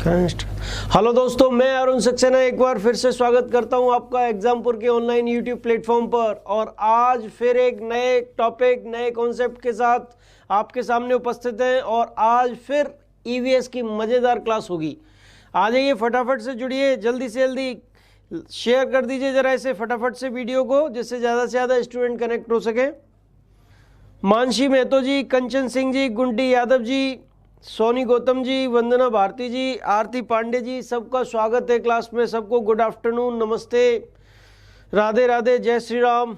Hello दोस्तों, मैं अरुण सक्सेना एक बार फिर से स्वागत करता हूं आपका एग्जामपुर के ऑनलाइन यूट्यूब प्लेटफॉर्म पर। और आज फिर एक नए टॉपिक, नए कॉन्सेप्ट के साथ आपके सामने उपस्थित हैं। और आज फिर ईवीएस की मज़ेदार क्लास होगी। आ जाइए, फटाफट से जुड़िए, जल्दी से जल्दी शेयर कर दीजिए जरा इसे फटाफट से वीडियो को, जिससे ज़्यादा से ज़्यादा स्टूडेंट कनेक्ट हो सके। मानसी महतो जी, कंचन सिंह जी, गुंडी यादव जी, सोनी गौतम जी, वंदना भारती जी, आरती पांडे जी, सबका स्वागत है क्लास में। सबको गुड आफ्टरनून, नमस्ते, राधे राधे, जय श्री राम,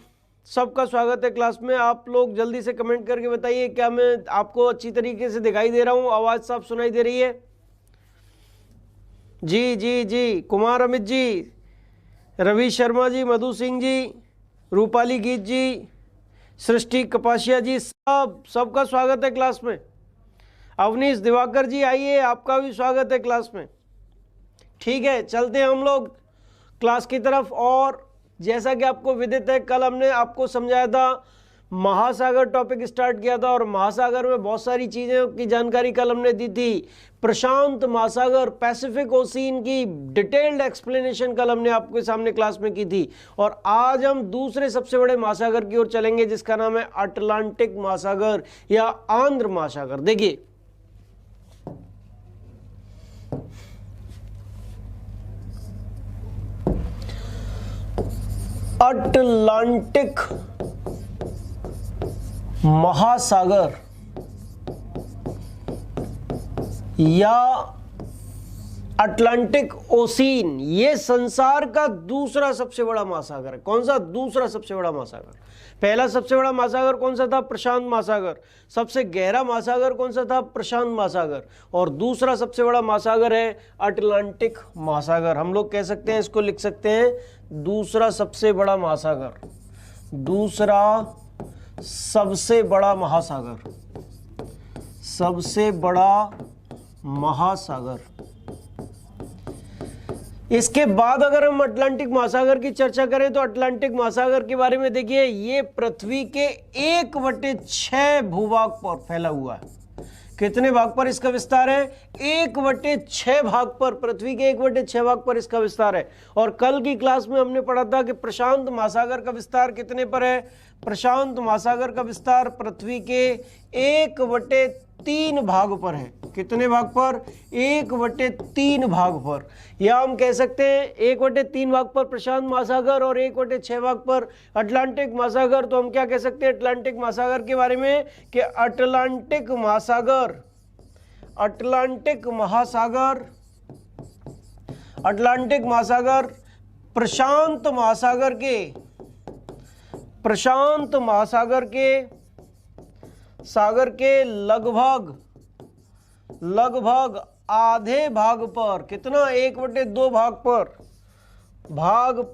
सबका स्वागत है क्लास में। आप लोग जल्दी से कमेंट करके बताइए, क्या मैं आपको अच्छी तरीके से दिखाई दे रहा हूँ? आवाज़ साफ सुनाई दे रही है? जी जी जी, कुमार अमित जी, रवि शर्मा जी, मधु सिंह जी, रूपाली गीत जी, सृष्टि कपाशिया जी, सबका स्वागत है क्लास में। अवनीश दिवाकर जी आइए, आपका भी स्वागत है क्लास में। ठीक है, चलते हैं हम लोग क्लास की तरफ। और जैसा कि आपको विदित है, कल हमने आपको समझाया था, महासागर टॉपिक स्टार्ट किया था। और महासागर में बहुत सारी चीज़ों की जानकारी कल हमने दी थी। प्रशांत महासागर, पैसिफिक ओशियन की डिटेल्ड एक्सप्लेनेशन कल हमने आपके सामने क्लास में की थी। और आज हम दूसरे सबसे बड़े महासागर की ओर चलेंगे, जिसका नाम है अटलांटिक महासागर या आंध्र महासागर। देखिए, अटलांटिक महासागर या अटलांटिक ओशियन, ये संसार का दूसरा सबसे बड़ा महासागर है। कौन सा? दूसरा सबसे बड़ा महासागर। पहला सबसे बड़ा महासागर कौन सा था? प्रशांत महासागर। सबसे गहरा महासागर कौन सा था? प्रशांत महासागर। और दूसरा सबसे बड़ा महासागर है अटलांटिक महासागर। हम लोग कह सकते हैं, इसको लिख सकते हैं, दूसरा सबसे बड़ा महासागर, दूसरा सबसे बड़ा महासागर, सबसे बड़ा महासागर। इसके बाद अगर हम अटलांटिक महासागर की चर्चा करें तो अटलांटिक महासागर के बारे में देखिए, ये पृथ्वी के 1/6 भूभाग पर फैला हुआ है। कितने भाग पर इसका विस्तार है? 1/6 भाग पर, पृथ्वी के 1/6 भाग पर इसका विस्तार है। और कल की क्लास में हमने पढ़ा था कि प्रशांत महासागर का विस्तार कितने पर है? प्रशांत महासागर का विस्तार पृथ्वी के 1/3 भाग पर है। कितने भाग पर? 1/3 भाग पर। या हम कह सकते हैं 1/3 भाग पर प्रशांत महासागर और 1/6 भाग पर अटलांटिक महासागर। तो हम क्या कह सकते हैं अटलांटिक महासागर के बारे में कि अटलांटिक महासागर, अटलांटिक महासागर, अटलांटिक महासागर प्रशांत महासागर के, प्रशांत महासागर के सागर के लगभग आधे भाग पर, कितना? 1/2 भाग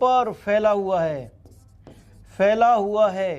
पर फैला हुआ है, फैला हुआ है।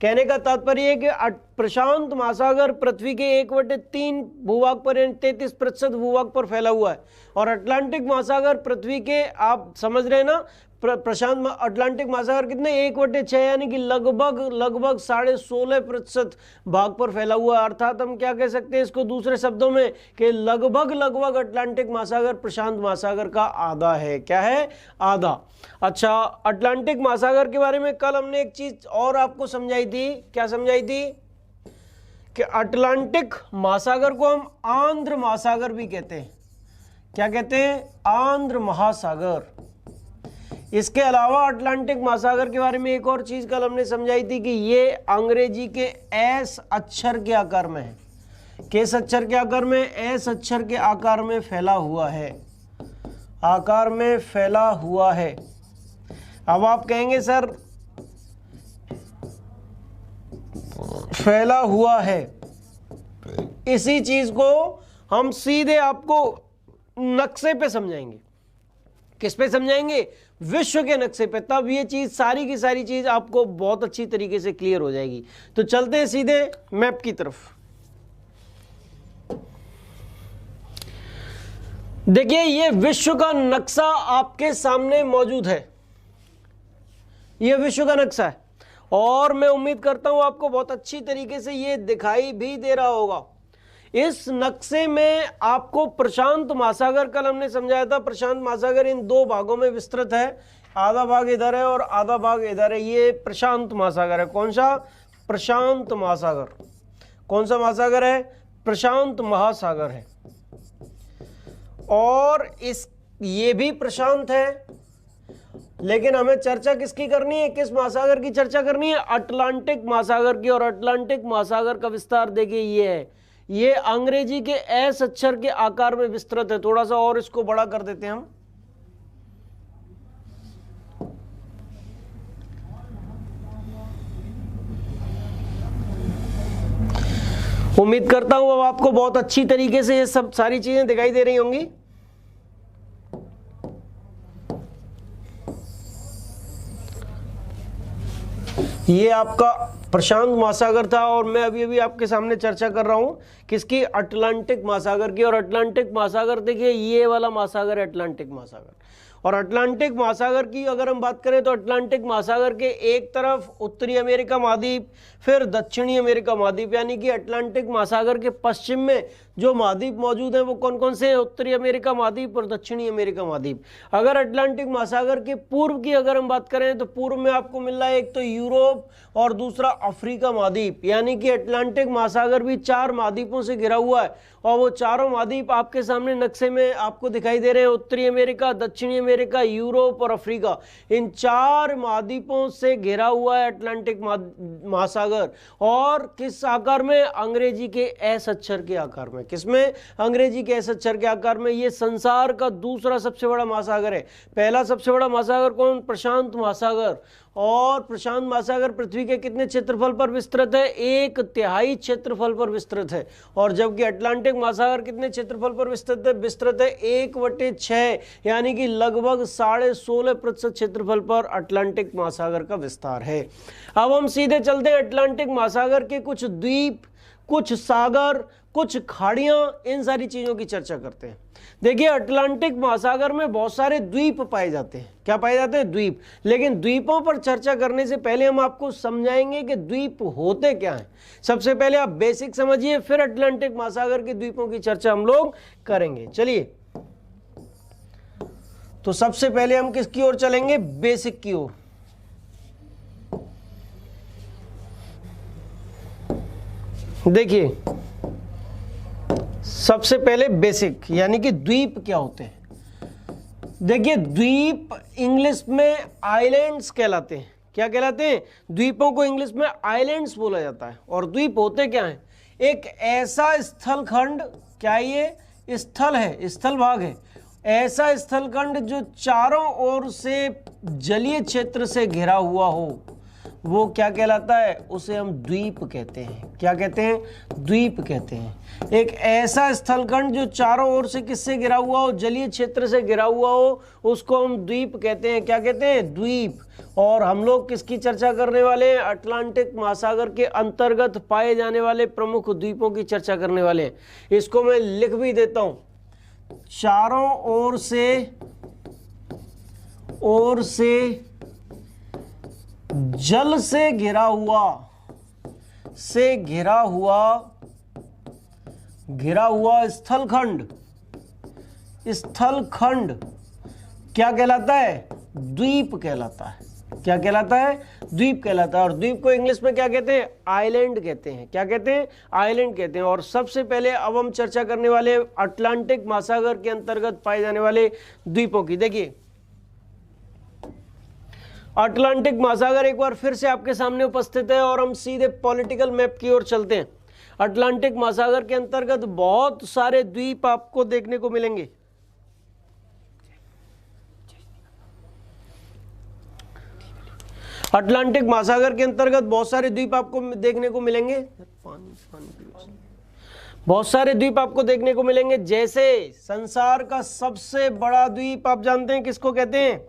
कहने का तात्पर्य है कि प्रशांत महासागर पृथ्वी के 1/3 भूभाग पर, 33% भूभाग पर फैला हुआ है। और अटलांटिक महासागर पृथ्वी के, आप समझ रहे हैं ना, प्रशांत अटलांटिक महासागर कितने? 1/6, यानी कि लगभग 16.5% भाग पर फैला हुआ है। अर्थात हम क्या कह सकते हैं इसको दूसरे शब्दों में कि लगभग अटलांटिक महासागर प्रशांत महासागर का आधा है। क्या है? आधा। अच्छा, अटलांटिक महासागर के बारे में कल हमने एक चीज और आपको समझाई थी। क्या समझाई थी? कि अटलांटिक महासागर को हम आंध्र महासागर भी कहते हैं। क्या कहते हैं? आंध्र महासागर। इसके अलावा अटलांटिक महासागर के बारे में एक और चीज कल हमने समझाई थी कि ये अंग्रेजी के एस अक्षर के आकार में है। किस अक्षर के आकार में? एस अक्षर के आकार में फैला हुआ है, आकार में फैला हुआ है। अब आप कहेंगे सर फैला हुआ है, इसी चीज को हम सीधे आपको नक्शे पे समझाएंगे। किस पे समझाएंगे? विश्व के नक्शे पे। तब ये चीज, सारी की सारी चीज आपको बहुत अच्छी तरीके से क्लियर हो जाएगी। तो चलते हैं सीधे मैप की तरफ। देखिए, ये विश्व का नक्शा आपके सामने मौजूद है। ये विश्व का नक्शा है और मैं उम्मीद करता हूं आपको बहुत अच्छी तरीके से ये दिखाई भी दे रहा होगा। इस नक्शे में आपको प्रशांत महासागर, कल हमने समझाया था प्रशांत महासागर इन दो भागों में विस्तृत है, आधा भाग इधर है और आधा भाग इधर है। ये प्रशांत महासागर है। कौन सा? प्रशांत महासागर। कौन सा महासागर है? प्रशांत महासागर है। और ये भी प्रशांत है, लेकिन हमें चर्चा किसकी करनी है? किस महासागर की चर्चा करनी है? अटलांटिक महासागर की। और अटलांटिक महासागर का विस्तार देखिए ये है, ये अंग्रेजी के एस अक्षर के आकार में विस्तृत है। थोड़ा सा और इसको बड़ा कर देते हैं हम। उम्मीद करता हूं अब आपको बहुत अच्छी तरीके से ये सब सारी चीजें दिखाई दे रही होंगी। ये आपका प्रशांत महासागर था और मैं अभी अभी आपके सामने चर्चा कर रहा हूं किसकी? अटलांटिक महासागर की। और अटलांटिक महासागर देखिए ये वाला महासागर है अटलांटिक महासागर। और अटलांटिक महासागर की अगर हम बात करें तो अटलांटिक महासागर के एक तरफ उत्तरी अमेरिका महाद्वीप, फिर दक्षिणी अमेरिका महाद्वीप, यानी कि अटलांटिक महासागर के पश्चिम में जो महाद्वीप मौजूद हैं वो कौन कौन से हैं? उत्तरी अमेरिका महाद्वीप और दक्षिणी अमेरिका महाद्वीप। अगर अटलांटिक महासागर के पूर्व की अगर हम बात करें तो पूर्व में आपको मिल रहा है एक तो यूरोप और दूसरा अफ्रीका महाद्वीप, यानी कि अटलांटिक महासागर भी 4 महाद्वीपों से घिरा हुआ है। और वो चारों महाद्वीप आपके सामने नक्शे में आपको दिखाई दे रहे हैं, उत्तरी अमेरिका, दक्षिणी अमेरिका, यूरोप और अफ्रीका। इन 4 महाद्वीपों से घिरा हुआ है अटलांटिक महासागर। और किस आकार में? अंग्रेजी के एस अक्षर के आकार में। किसमें? अंग्रेजी के एस अक्षर के आकार में। ये संसार का दूसरा सबसे बड़ा महासागर है। पहला सबसे बड़ा महासागर कौन? प्रशांत महासागर। और प्रशांत महासागर पृथ्वी के कितने क्षेत्रफल पर विस्तृत है? 1/3 क्षेत्रफल पर विस्तृत है। और जबकि अटलांटिक महासागर कितने क्षेत्रफल पर विस्तृत है? विस्तृत है 1/6, यानी कि लगभग 16.5% क्षेत्रफल पर अटलांटिक महासागर का विस्तार है। अब हम सीधे चलते हैं अटलांटिक महासागर के कुछ द्वीप, कुछ सागर, कुछ खाड़ियां, इन सारी चीजों की चर्चा करते हैं। देखिए अटलांटिक महासागर में बहुत सारे द्वीप पाए जाते हैं। क्या पाए जाते हैं? द्वीप। लेकिन द्वीपों पर चर्चा करने से पहले हम आपको समझाएंगे कि द्वीप होते क्या हैं। सबसे पहले आप बेसिक समझिए, फिर अटलांटिक महासागर के द्वीपों की चर्चा हम लोग करेंगे। चलिए, तो सबसे पहले हम किसकी ओर चलेंगे? बेसिक की ओर। देखिए सबसे पहले बेसिक, यानी कि द्वीप क्या होते हैं। देखिए द्वीप इंग्लिश में आइलैंड्स कहलाते हैं। क्या कहलाते हैं? द्वीपों को इंग्लिश में आइलैंड्स बोला जाता है। और द्वीप होते क्या हैं? एक ऐसा स्थल खंड, क्या ये स्थल है, स्थल भाग है, ऐसा स्थल खंड जो चारों ओर से जलीय क्षेत्र से घिरा हुआ हो, वो क्या कहलाता है? उसे हम द्वीप कहते हैं। क्या कहते हैं? द्वीप कहते हैं। एक ऐसा स्थलखंड जो चारों ओर से किससे घिरा हुआ हो? जलीय क्षेत्र से घिरा हुआ हो, उसको हम द्वीप कहते हैं। क्या कहते हैं? द्वीप। और हम लोग किसकी चर्चा करने वाले हैं? अटलांटिक महासागर के अंतर्गत पाए जाने वाले प्रमुख द्वीपों की चर्चा करने वाले हैं। इसको मैं लिख भी देता हूं, चारों ओर से जल से घिरा हुआ स्थलखंड क्या कहलाता है? द्वीप कहलाता है। क्या कहलाता है? द्वीप कहलाता है। और द्वीप को इंग्लिश में क्या कहते हैं? आइलैंड कहते हैं। क्या कहते हैं? आइलैंड कहते हैं। और सबसे पहले अब हम चर्चा करने वाले अटलांटिक महासागर के अंतर्गत पाए जाने वाले द्वीपों की। देखिए अटलांटिक महासागर एक बार फिर से आपके सामने उपस्थित है और हम सीधे पॉलिटिकल मैप की ओर चलते हैं। अटलांटिक महासागर के अंतर्गत बहुत सारे द्वीप आपको देखने को मिलेंगे। अटलांटिक महासागर के अंतर्गत बहुत सारे द्वीप आपको देखने को मिलेंगे। बहुत सारे द्वीप आपको देखने को मिलेंगे, जैसे संसार का सबसे बड़ा द्वीप आप जानते हैं किसको कहते हैं?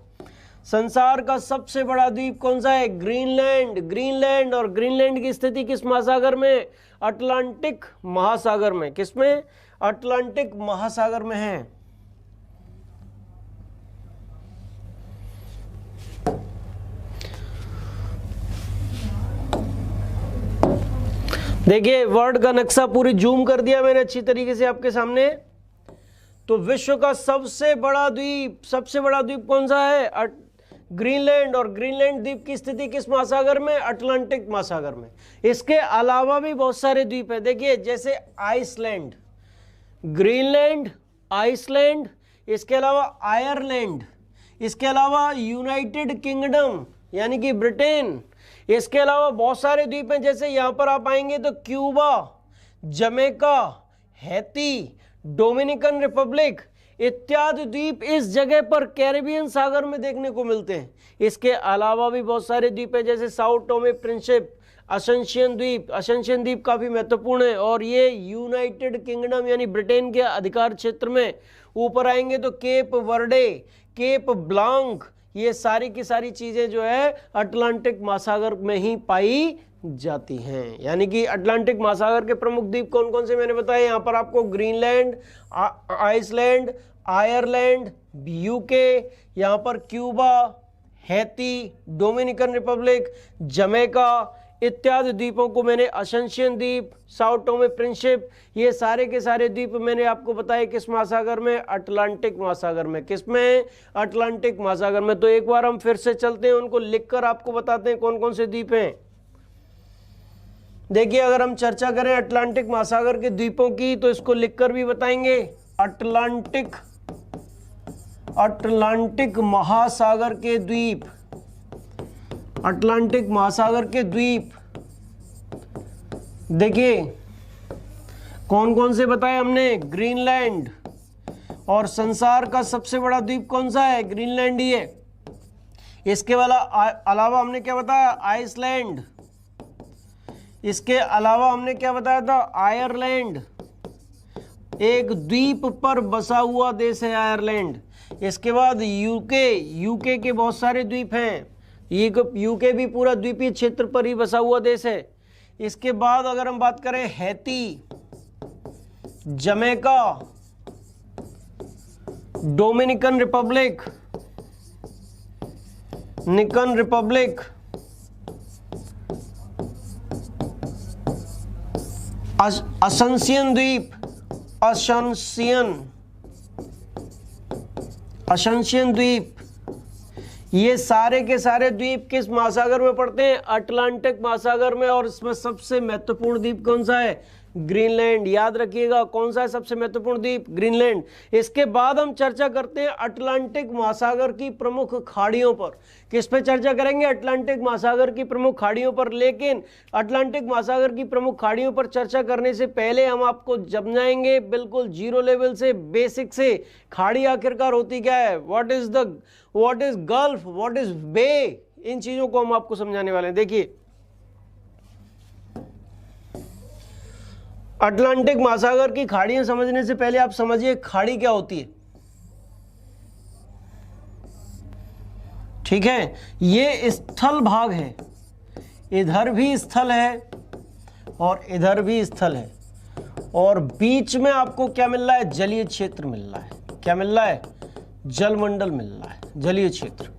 संसार का सबसे बड़ा द्वीप कौन सा है? ग्रीनलैंड। ग्रीनलैंड। और ग्रीनलैंड की स्थिति किस महासागर में? अटलांटिक महासागर में। किसमें? अटलांटिक महासागर में है। देखिए वर्ल्ड का नक्शा पूरी जूम कर दिया मैंने अच्छी तरीके से आपके सामने। तो विश्व का सबसे बड़ा द्वीप कौन सा है? ग्रीनलैंड। और ग्रीनलैंड द्वीप की स्थिति किस महासागर में? अटलांटिक महासागर में। इसके अलावा भी बहुत सारे द्वीप है, देखिए जैसे आइसलैंड, ग्रीनलैंड, आइसलैंड, इसके अलावा आयरलैंड, इसके अलावा यूनाइटेड किंगडम यानी कि ब्रिटेन, इसके अलावा बहुत सारे द्वीप हैं। जैसे यहां पर आप आएंगे तो Cuba, Jamaica, Haiti, Dominican Republic इत्यादि द्वीप इस जगह पर कैरिबियन सागर में देखने को मिलते हैं। इसके अलावा भी बहुत सारे द्वीप हैं जैसे साउथ टोमे प्रिंसिप, असेंशियन द्वीप काफी महत्वपूर्ण है और ये यूनाइटेड किंगडम यानी ब्रिटेन के अधिकार क्षेत्र में। ऊपर आएंगे तो केप वर्डे, केप ब्लांक, ये सारी की सारी चीजें जो है अटलांटिक महासागर में ही पाई जाती हैं। यानी कि अटलांटिक महासागर के प्रमुख द्वीप कौन कौन से मैंने बताए यहाँ पर आपको? ग्रीनलैंड, आइसलैंड, आयरलैंड, यूके, यहाँ पर Cuba, Haiti, Dominican Republic, Jamaica इत्यादि द्वीपों को मैंने, असेंशियन द्वीप, साउथ टोमे प्रिंसिप, ये सारे के सारे द्वीप मैंने आपको बताए किस महासागर में? अटलांटिक महासागर में। किस में? अटलांटिक महासागर में। तो एक बार हम फिर से चलते हैं, उनको लिखकर आपको बताते हैं कौन कौन से द्वीप हैं। देखिए अगर हम चर्चा करें अटलांटिक महासागर के द्वीपों की तो इसको लिखकर भी बताएंगे। अटलांटिक महासागर के द्वीप, अटलांटिक महासागर के द्वीप देखिए कौन कौन से बताए हमने? ग्रीनलैंड। और संसार का सबसे बड़ा द्वीप कौन सा है? ग्रीनलैंड ही है। इसके अलावा हमने क्या बताया? आइसलैंड। इसके अलावा हमने क्या बताया था? आयरलैंड, एक द्वीप पर बसा हुआ देश है आयरलैंड। इसके बाद यूके के बहुत सारे द्वीप हैं, यूके भी पूरा द्वीपीय क्षेत्र पर ही बसा हुआ देश है। इसके बाद अगर हम बात करें हैती, जमैका, डोमिनिकन रिपब्लिक, असेंशियन द्वीप, असेंशियन द्वीप, ये सारे के सारे द्वीप किस महासागर में पड़ते हैं? अटलांटिक महासागर में। और इसमें सबसे महत्वपूर्ण द्वीप कौन सा है? ग्रीनलैंड। याद रखिएगा कौन सा है सबसे महत्वपूर्ण द्वीप? ग्रीनलैंड। इसके बाद हम चर्चा करते हैं अटलांटिक महासागर की प्रमुख खाड़ियों पर। किस पे चर्चा करेंगे? अटलांटिक महासागर की प्रमुख खाड़ियों पर। लेकिन अटलांटिक महासागर की प्रमुख खाड़ियों पर चर्चा करने से पहले हम आपको समझाएंगे बिल्कुल जीरो लेवल से, बेसिक से, खाड़ी आखिरकार होती क्या है, what is gulf, what is bay, इन चीजों को हम आपको समझाने वाले हैं। देखिए अटलांटिक महासागर की खाड़ियां समझने से पहले आप समझिए खाड़ी क्या होती है। ठीक है, ये स्थल भाग है, इधर भी स्थल है और इधर भी स्थल है, और बीच में आपको क्या मिल रहा है? जलीय क्षेत्र मिल रहा है। क्या मिल रहा है? जलमंडल मिल रहा है, जलीय क्षेत्र।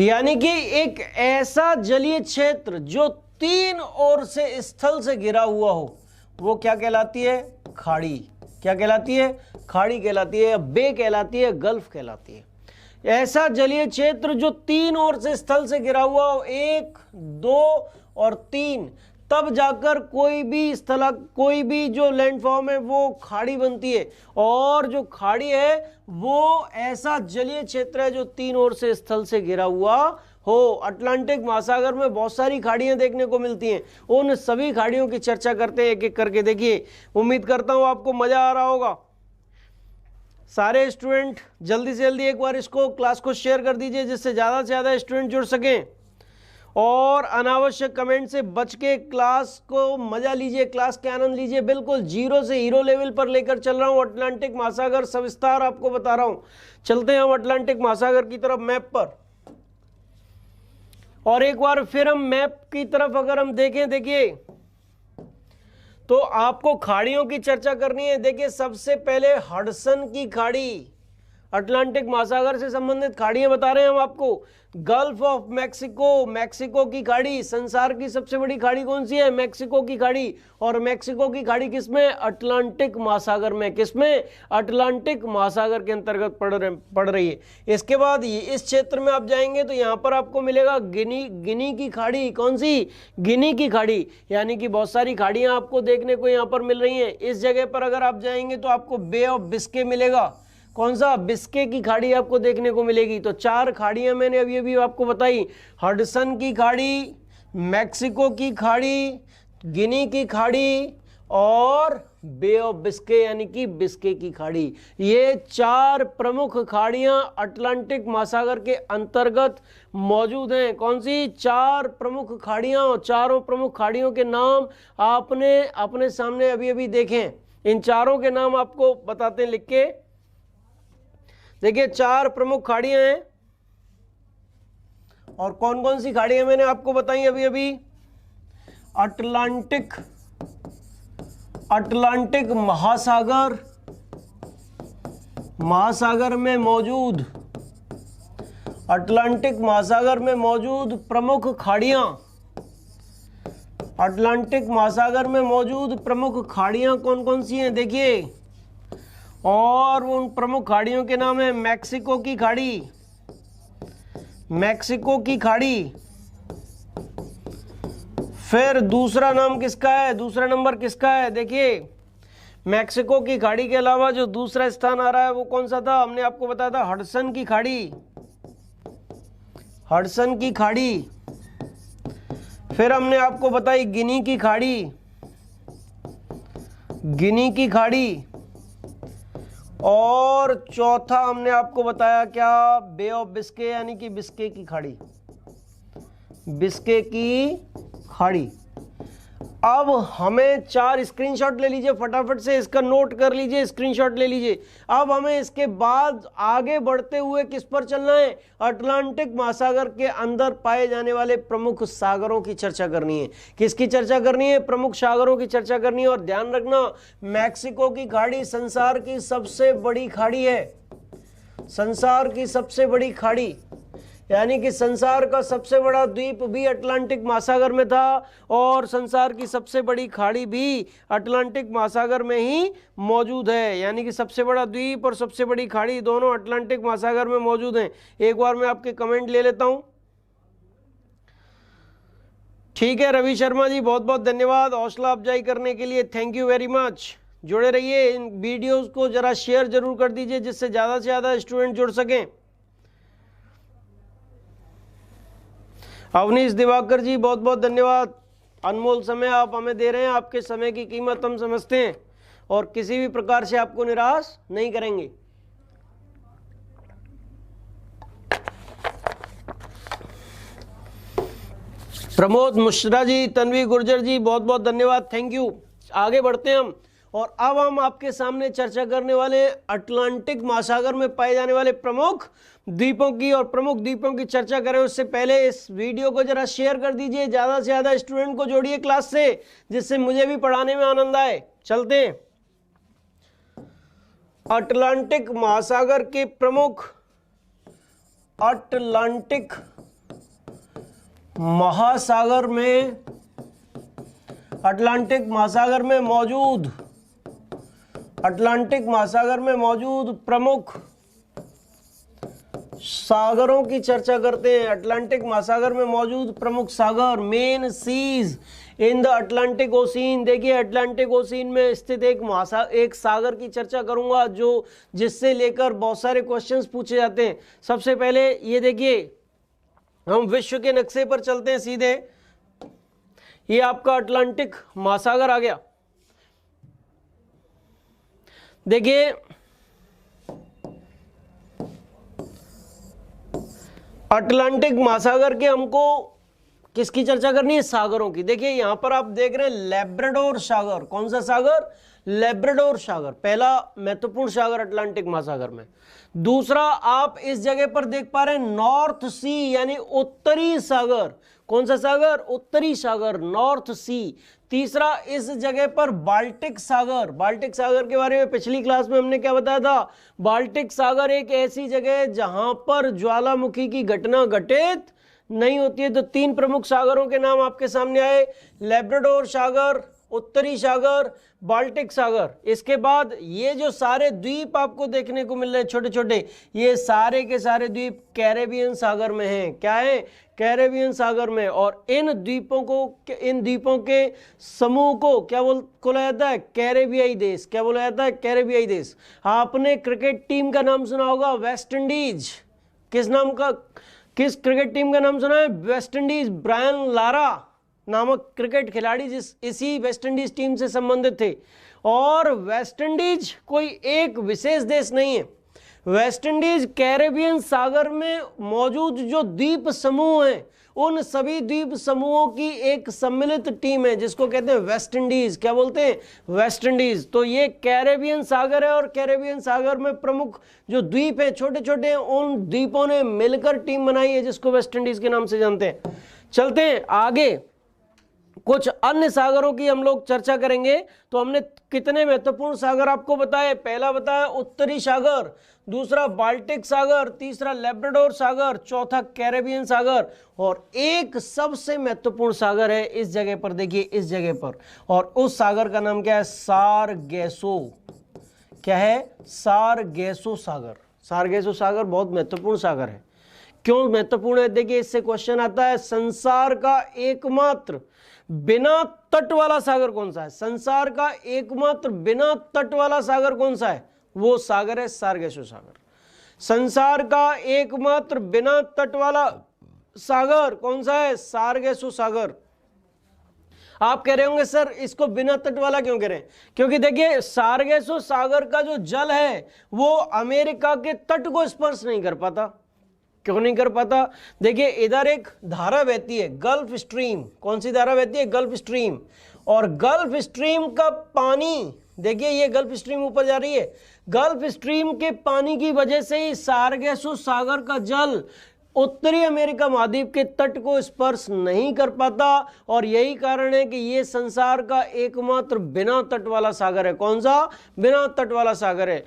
यानी कि एक ऐसा जलीय क्षेत्र जो तीन ओर से स्थल से घिरा हुआ हो, वो क्या कहलाती है? खाड़ी। क्या कहलाती है? खाड़ी कहलाती है, बे कहलाती है, गल्फ कहलाती है। ऐसा जलीय क्षेत्र जो तीन ओर से स्थल से घिरा हुआ हो, 1, 2 और 3, तब जाकर कोई भी जो लैंडफॉर्म है वो खाड़ी बनती है। और जो खाड़ी है वो ऐसा जलीय क्षेत्र है जो तीन ओर से स्थल से घिरा हुआ हो। अटलांटिक महासागर में बहुत सारी खाड़ियां देखने को मिलती हैं, उन सभी खाड़ियों की चर्चा करते हैं एक एक करके। देखिए उम्मीद करता हूं आपको मजा आ रहा होगा। सारे स्टूडेंट जल्दी से जल्दी एक बार इसको क्लास को शेयर कर दीजिए जिससे ज़्यादा से ज़्यादा स्टूडेंट जुड़ सकें, और अनावश्यक कमेंट से बच के क्लास को मजा लीजिए, क्लास के आनंद लीजिए। बिल्कुल जीरो से हीरो लेवल पर लेकर चल रहा हूं। अटलांटिक महासागर सविस्तार आपको बता रहा हूं। चलते हैं हम अटलांटिक महासागर की तरफ मैप पर, और एक बार फिर हम मैप की तरफ अगर हम देखें, देखिए तो आपको खाड़ियों की चर्चा करनी है। देखिए सबसे पहले हडसन की खाड़ी, अटलांटिक महासागर से संबंधित खाड़ियां बता रहे हैं हम आपको। गल्फ ऑफ मैक्सिको, मैक्सिको की खाड़ी, संसार की सबसे बड़ी खाड़ी कौन सी है? मैक्सिको की खाड़ी। और मैक्सिको की खाड़ी किसमें? अटलांटिक महासागर में। किसमें? अटलांटिक महासागर के अंतर्गत पड़ रही है। इसके बाद इस क्षेत्र में आप जाएंगे तो यहाँ पर आपको मिलेगा गिनी की खाड़ी। कौन सी? गिनी की खाड़ी। यानी कि बहुत सारी खाड़ियां आपको देखने को यहाँ पर मिल रही हैं। इस जगह पर अगर आप जाएंगे तो आपको बे ऑफ बिस्के मिलेगा। कौन सा? बिस्के की खाड़ी आपको देखने को मिलेगी। तो 4 खाड़ियां मैंने अभी आपको बताई, हडसन की खाड़ी, मैक्सिको की खाड़ी, गिनी की खाड़ी और बे ऑफ बिस्के यानी कि बिस्के की खाड़ी। ये 4 प्रमुख खाड़ियां अटलांटिक महासागर के अंतर्गत मौजूद हैं। कौन सी? 4 प्रमुख खाड़ियां। और चारों प्रमुख खाड़ियों के नाम आपने अपने सामने अभी देखें। इन चारों के नाम आपको बताते हैं लिख के। देखिए 4 प्रमुख खाड़ियां हैं। और कौन कौन सी खाड़ियां मैंने आपको बताई अभी? अटलांटिक महासागर में मौजूद, अटलांटिक महासागर में मौजूद प्रमुख खाड़ियां, अटलांटिक महासागर में मौजूद प्रमुख खाड़ियां कौन कौन सी हैं देखिए। और उन प्रमुख खाड़ियों के नाम है मैक्सिको की खाड़ी, मैक्सिको की खाड़ी। फिर दूसरा नाम किसका है? दूसरा नंबर किसका है? देखिए मैक्सिको की खाड़ी के अलावा जो दूसरा स्थान आ रहा है वो कौन सा था? हमने आपको बताया था हडसन की खाड़ी, हडसन की खाड़ी। फिर हमने आपको बताई गिनी की खाड़ी, गिनी की खाड़ी। और चौथा हमने आपको बताया क्या? बे ऑफ बिस्के यानी कि बिस्के की खाड़ी, बिस्के की खाड़ी। अब हमें 4 स्क्रीनशॉट ले लीजिए, फटाफट से इसका नोट कर लीजिए, स्क्रीनशॉट ले लीजिए। अब हमें इसके बाद आगे बढ़ते हुए किस पर चलना है? अटलांटिक महासागर के अंदर पाए जाने वाले प्रमुख सागरों की चर्चा करनी है। किसकी चर्चा करनी है? प्रमुख सागरों की चर्चा करनी है। और ध्यान रखना, मैक्सिको की खाड़ी संसार की सबसे बड़ी खाड़ी है, संसार की सबसे बड़ी खाड़ी। यानी कि संसार का सबसे बड़ा द्वीप भी अटलांटिक महासागर में था और संसार की सबसे बड़ी खाड़ी भी अटलांटिक महासागर में ही मौजूद है। यानी कि सबसे बड़ा द्वीप और सबसे बड़ी खाड़ी दोनों अटलांटिक महासागर में मौजूद हैं। एक बार मैं आपके कमेंट ले लेता हूं। ठीक है रवि शर्मा जी, बहुत बहुत धन्यवाद हौसला अफजाई करने के लिए, थैंक यू वेरी मच। जुड़े रहिए, इन वीडियोस को जरा शेयर जरूर कर दीजिए जिससे ज़्यादा से ज़्यादा स्टूडेंट जुड़ सकें। अवनीश दिवाकर जी बहुत बहुत धन्यवाद, अनमोल समय आप हमें दे रहे हैं, आपके समय की कीमत हम समझते हैं और किसी भी प्रकार से आपको निराश नहीं करेंगे। प्रमोद मिश्रा जी, तन्वी गुर्जर जी बहुत बहुत धन्यवाद, थैंक यू। आगे बढ़ते हैं हम, और अब हम आपके सामने चर्चा करने वाले अटलांटिक महासागर में पाए जाने वाले प्रमुख द्वीपों की। और प्रमुख द्वीपों की चर्चा करें उससे पहले इस वीडियो को जरा शेयर कर दीजिए, ज़्यादा से ज़्यादा स्टूडेंट को जोड़िए क्लास से, जिससे मुझे भी पढ़ाने में आनंद आए। चलते हैं, अटलांटिक महासागर के प्रमुख, अटलांटिक महासागर में, अटलांटिक महासागर में मौजूद, अटलांटिक महासागर में मौजूद प्रमुख सागरों की चर्चा करते हैं। अटलांटिक महासागर में मौजूद प्रमुख सागर, main seas in the Atlantic Ocean. देखिए अटलांटिक ओशियन में स्थित एक सागर की चर्चा करूंगा जो जिससे लेकर बहुत सारे क्वेश्चंस पूछे जाते हैं। सबसे पहले ये देखिए, हम विश्व के नक्शे पर चलते हैं सीधे। ये आपका अटलांटिक महासागर आ गया। देखिए अटलांटिक महासागर के हमको किसकी चर्चा करनी है? सागरों की। देखिए यहां पर आप देख रहे हैं लैब्राडोर सागर। कौन सा सागर? लैब्राडोर सागर। पहला महत्वपूर्ण सागर अटलांटिक महासागर में। दूसरा आप इस जगह पर देख पा रहे हैं नॉर्थ सी यानी उत्तरी सागर। कौन सा सागर? उत्तरी सागर, नॉर्थ सी। तीसरा इस जगह पर बाल्टिक सागर। बाल्टिक सागर के बारे में पिछली क्लास में हमने क्या बताया था? बाल्टिक सागर एक ऐसी जगह है जहां पर ज्वालामुखी की घटना घटित नहीं होती है। तो तीन प्रमुख सागरों के नाम आपके सामने आए, लैब्राडोर सागर, उत्तरी सागर, बाल्टिक सागर। इसके बाद ये जो सारे द्वीप आपको देखने को मिल रहे हैं छोटे छोटे, ये सारे के सारे द्वीप कैरेबियन सागर में हैं। क्या है? कैरेबियन सागर में। और इन द्वीपों के समूह को क्या बोला जाता है? कैरेबियाई देश। क्या बोला जाता है? कैरेबियाई देश। आपने क्रिकेट टीम का नाम सुना होगा, वेस्ट इंडीज। किस क्रिकेट टीम का नाम सुना है? West Indies. ब्रायन लारा नामक क्रिकेट खिलाड़ी इसी वेस्ट इंडीज टीम से संबंधित थे। और वेस्ट इंडीज कोई एक विशेष देश नहीं है। वेस्ट इंडीज कैरेबियन सागर में मौजूद जो द्वीप समूह हैं, उन सभी द्वीप समूहों की एक सम्मिलित टीम है जिसको कहते हैं वेस्ट इंडीज। क्या बोलते हैं? West Indies. तो ये कैरेबियन सागर है और कैरेबियन सागर में प्रमुख जो द्वीप है छोटे छोटे, उन द्वीपों ने मिलकर टीम बनाई है जिसको वेस्ट इंडीज के नाम से जानते हैं। चलते हैं आगे, कुछ अन्य सागरों की हम लोग चर्चा करेंगे। तो हमने कितने महत्वपूर्ण सागर आपको बताए? पहला बताया उत्तरी सागर, दूसरा बाल्टिक सागर, तीसरा लैब्राडोर सागर, चौथा कैरेबियन सागर, और एक सबसे महत्वपूर्ण सागर है इस जगह पर। देखिए इस जगह पर, और उस सागर का नाम क्या है? सारगेसो। क्या है? सारगेसो सागर। सारगेसो सागर बहुत महत्वपूर्ण सागर है। क्यों महत्वपूर्ण है? देखिए इससे क्वेश्चन आता है, संसार का एकमात्र बिना तट वाला सागर कौन सा है? संसार का एकमात्र बिना तट वाला सागर कौन सा है? वो सागर है सारगेसो सागर। संसार का एकमात्र बिना तट वाला सागर कौन सा है? सारगेसो सागर। आप कह रहे होंगे सर इसको बिना तट वाला क्यों कह रहे हैं? क्योंकि देखिए सारगेसो सागर का जो जल है वो अमेरिका के तट को स्पर्श नहीं कर पाता। क्यों नहीं कर पाता? देखिए इधर एक धारा बहती है गल्फ स्ट्रीम। कौन सी धारा बहती है? Gulf stream. और गल्फ स्ट्रीम का पानी, देखिए ये गल्फ स्ट्रीम ऊपर जा रही है, गल्फ स्ट्रीम के पानी की वजह से ही सारगेसो सागर का जल उत्तरी अमेरिका महाद्वीप के तट को स्पर्श नहीं कर पाता। और यही कारण है कि ये संसार का एकमात्र बिना तट वाला सागर है। कौन सा? बिना तट वाला सागर है।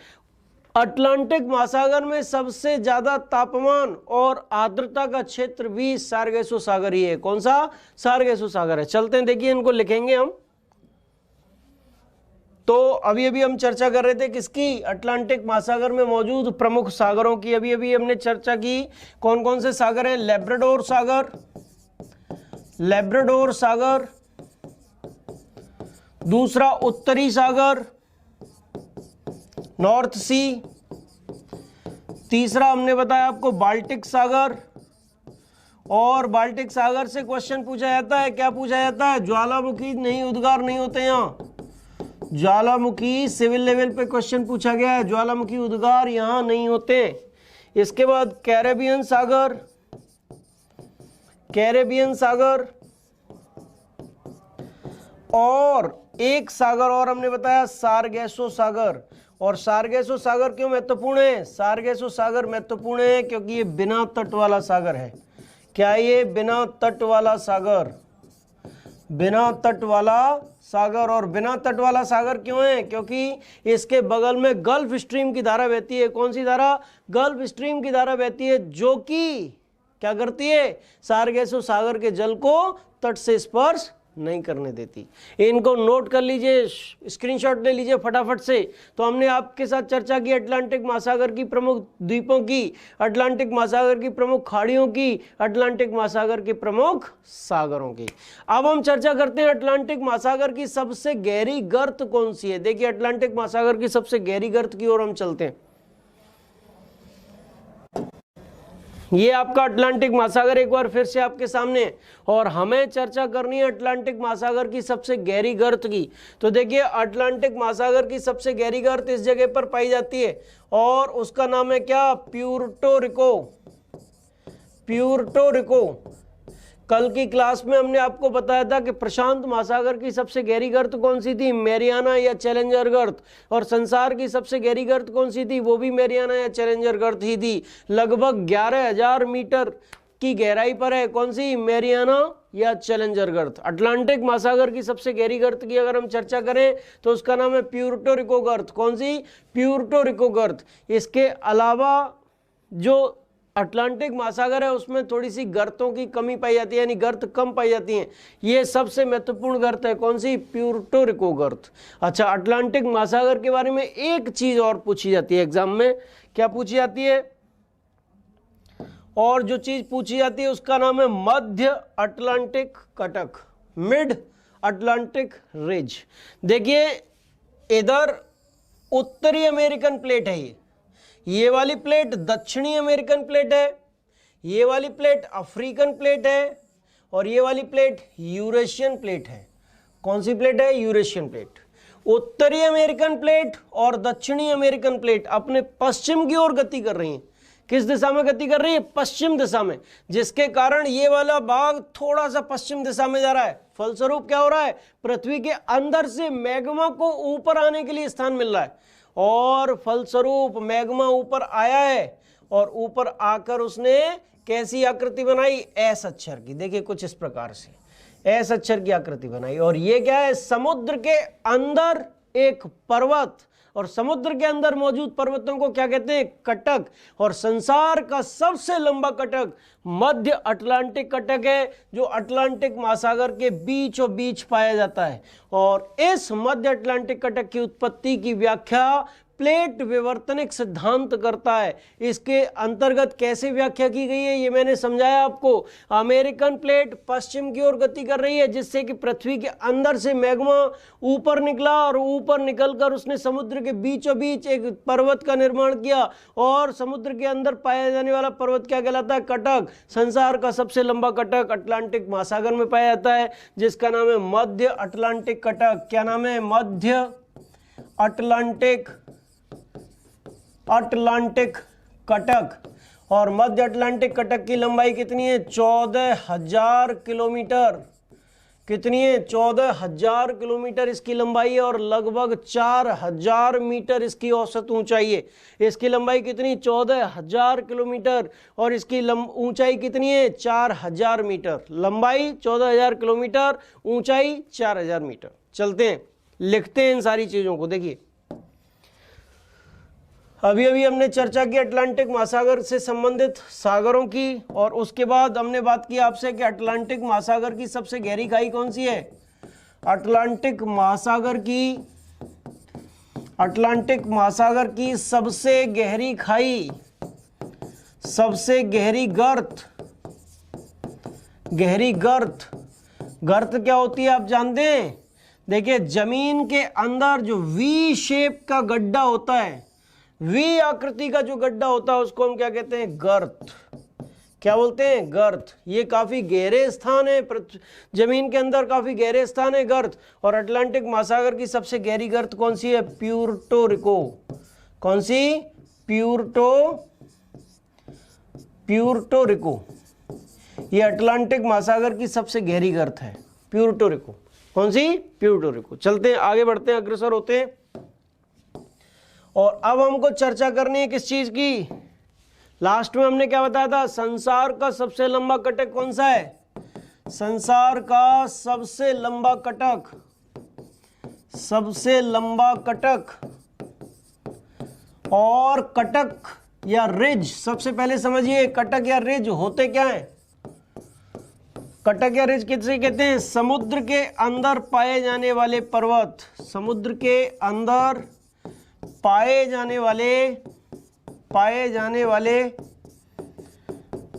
अटलांटिक महासागर में सबसे ज्यादा तापमान और आर्द्रता का क्षेत्र भी सारगेसो सागर ही है। कौन सा? सारगेसो सागर है। चलते हैं, देखिए इनको लिखेंगे हम। तो अभी अभी हम चर्चा कर रहे थे किसकी? अटलांटिक महासागर में मौजूद प्रमुख सागरों की। अभी अभी हमने चर्चा की कौन कौन से सागर हैं? लैब्राडोर सागर, लैब्राडोर सागर, दूसरा उत्तरी सागर, नॉर्थ सी, तीसरा हमने बताया आपको बाल्टिक सागर। और बाल्टिक सागर से क्वेश्चन पूछा जाता है, क्या पूछा जाता है? ज्वालामुखी नहीं, उद्गार नहीं होते यहां। ज्वालामुखी सिविल लेवल पे क्वेश्चन पूछा गया है, ज्वालामुखी उद्गार यहां नहीं होते। इसके बाद कैरेबियन सागर, कैरेबियन सागर, और एक सागर और हमने बताया सारगेसो सागर। और सारगेसो सागर क्यों महत्वपूर्ण है? सारगेसो सागर महत्वपूर्ण है क्योंकि ये बिना तट वाला सागर है। क्या ये? बिना तट वाला सागर। बिना तट वाला सागर। और बिना तट वाला सागर क्यों है? क्योंकि इसके बगल में गल्फ स्ट्रीम की धारा बहती है। कौन सी धारा? गल्फ स्ट्रीम की धारा बहती है, जो कि क्या करती है? सारगेसो सागर के जल को तट से स्पर्श नहीं करने देती। इनको नोट कर लीजिए, स्क्रीनशॉट ले लीजिए फटाफट से। तो हमने आपके साथ चर्चा की अटलांटिक महासागर की प्रमुख द्वीपों की, अटलांटिक महासागर की प्रमुख खाड़ियों की, अटलांटिक महासागर के प्रमुख सागरों की। अब हम चर्चा करते हैं अटलांटिक महासागर की सबसे गहरी गर्त कौन सी है। देखिए अटलांटिक महासागर की सबसे गहरी गर्त की ओर हम चलते हैं। ये आपका अटलांटिक महासागर एक बार फिर से आपके सामने, और हमें चर्चा करनी है अटलांटिक महासागर की सबसे गहरी गर्त की। तो देखिए अटलांटिक महासागर की सबसे गहरी गर्त इस जगह पर पाई जाती है और उसका नाम है क्या? Puerto Rico. Puerto Rico. कल की क्लास में हमने आपको बताया था कि प्रशांत महासागर की सबसे गहरी गर्त कौन सी थी, मैरियाना या चैलेंजर गर्त, और संसार की सबसे गहरी गर्त कौन सी थी, वो भी मैरियाना या चैलेंजर गर्त ही थी। लगभग 11,000 मीटर की गहराई पर है, कौन सी, मैरियाना या चैलेंजर गर्त। अटलांटिक महासागर की सबसे गहरी गर्त की अगर हम चर्चा करें तो उसका नाम है प्यूर्टो रिको गर्त। कौन सी, प्यूर्टो रिको गर्त। इसके अलावा जो अटलांटिक महासागर है उसमें थोड़ी सी गर्तों की कमी पाई जाती है, यानी गर्त कम पाई जाती हैं। ये सबसे महत्वपूर्ण गर्त है, कौन सी, प्यूर्टो रिको गर्त। अच्छा, अटलांटिक महासागर के बारे में एक चीज और पूछी जाती है एग्जाम में, क्या पूछी जाती है, और जो चीज पूछी जाती है उसका नाम है मध्य अटलांटिक कटक, मिड अटलांटिक रिज। देखिए इधर उत्तरी अमेरिकन प्लेट है, ये वाली प्लेट दक्षिणी अमेरिकन प्लेट है, ये वाली प्लेट अफ्रीकन प्लेट है, और ये वाली प्लेट यूरेशियन प्लेट है। कौन सी प्लेट है, यूरेशियन प्लेट। उत्तरी अमेरिकन प्लेट और दक्षिणी अमेरिकन प्लेट अपने पश्चिम की ओर गति कर रही हैं। किस दिशा में गति कर रही है, पश्चिम दिशा में, जिसके कारण ये वाला भाग थोड़ा सा पश्चिम दिशा में जा रहा है। फलस्वरूप क्या हो रहा है, पृथ्वी के अंदर से मैग्मा को ऊपर आने के लिए स्थान मिल रहा है, और फलस्वरूप मैग्मा ऊपर आया है, और ऊपर आकर उसने कैसी आकृति बनाई, एस अक्षर की। देखिए कुछ इस प्रकार से एस अक्षर की आकृति बनाई, और ये क्या है, समुद्र के अंदर एक पर्वत, और समुद्र के अंदर मौजूद पर्वतों को क्या कहते हैं, कटक। और संसार का सबसे लंबा कटक मध्य अटलांटिक कटक है, जो अटलांटिक महासागर के बीचों बीच पाया जाता है। और इस मध्य अटलांटिक कटक की उत्पत्ति की व्याख्या प्लेट विवर्तनिक सिद्धांत करता है। इसके अंतर्गत कैसे व्याख्या की गई है ये मैंने समझाया आपको। अमेरिकन प्लेट पश्चिम की ओर गति कर रही है, जिससे कि पृथ्वी के अंदर से मैग्मा ऊपर निकला, और ऊपर निकलकर उसने समुद्र के बीचों बीच एक पर्वत का निर्माण किया, और समुद्र के अंदर पाया जाने वाला पर्वत क्या कहलाता है, कटक। संसार का सबसे लंबा कटक अटलांटिक महासागर में पाया जाता है, जिसका नाम है मध्य अटलांटिक कटक। क्या नाम है, मध्य अटलांटिक कटक। और मध्य अटलांटिक कटक की लंबाई कितनी है, 14,000 किलोमीटर। कितनी है, 14,000 किलोमीटर इसकी लंबाई है, और लगभग 4,000 मीटर इसकी औसत ऊंचाई है। इसकी लंबाई कितनी, 14,000 किलोमीटर, और इसकी ऊंचाई कितनी है, 4,000 मीटर। लंबाई 14,000 किलोमीटर, ऊंचाई 4,000 मीटर। चलते हैं, लिखते हैं इन सारी चीजों को। देखिए अभी अभी हमने चर्चा की अटलांटिक महासागर से संबंधित सागरों की, और उसके बाद हमने बात की आपसे कि अटलांटिक महासागर की सबसे गहरी खाई कौन सी है। अटलांटिक महासागर की सबसे गहरी खाई, सबसे गहरी गर्त क्या होती है आप जानते हैं। देखिए जमीन के अंदर जो वी शेप का गड्ढा होता है, वी आकृति का जो गड्ढा होता है उसको हम क्या कहते हैं, गर्त। क्या बोलते हैं, गर्त। ये काफी गहरे स्थान है, जमीन के अंदर काफी गहरे स्थान है गर्त। और अटलांटिक महासागर की सबसे गहरी गर्त कौन सी है, प्यूर्टो रिको। कौन सी, प्यूर्टो रिको। ये अटलांटिक महासागर की सबसे गहरी गर्त है, प्यूर्टो रिको। कौन सी, प्यूर्टो रिको। चलते हैं आगे बढ़ते हैं, अग्रसर होते हैं। और अब हमको चर्चा करनी है किस चीज की, लास्ट में हमने क्या बताया था, संसार का सबसे लंबा कटक कौन सा है, संसार का सबसे लंबा कटक। और कटक या रिज, सबसे पहले समझिए कटक या रिज होते क्या है। कटक या रिज किसे कहते हैं, समुद्र के अंदर पाए जाने वाले पर्वत। समुद्र के अंदर पाए जाने वाले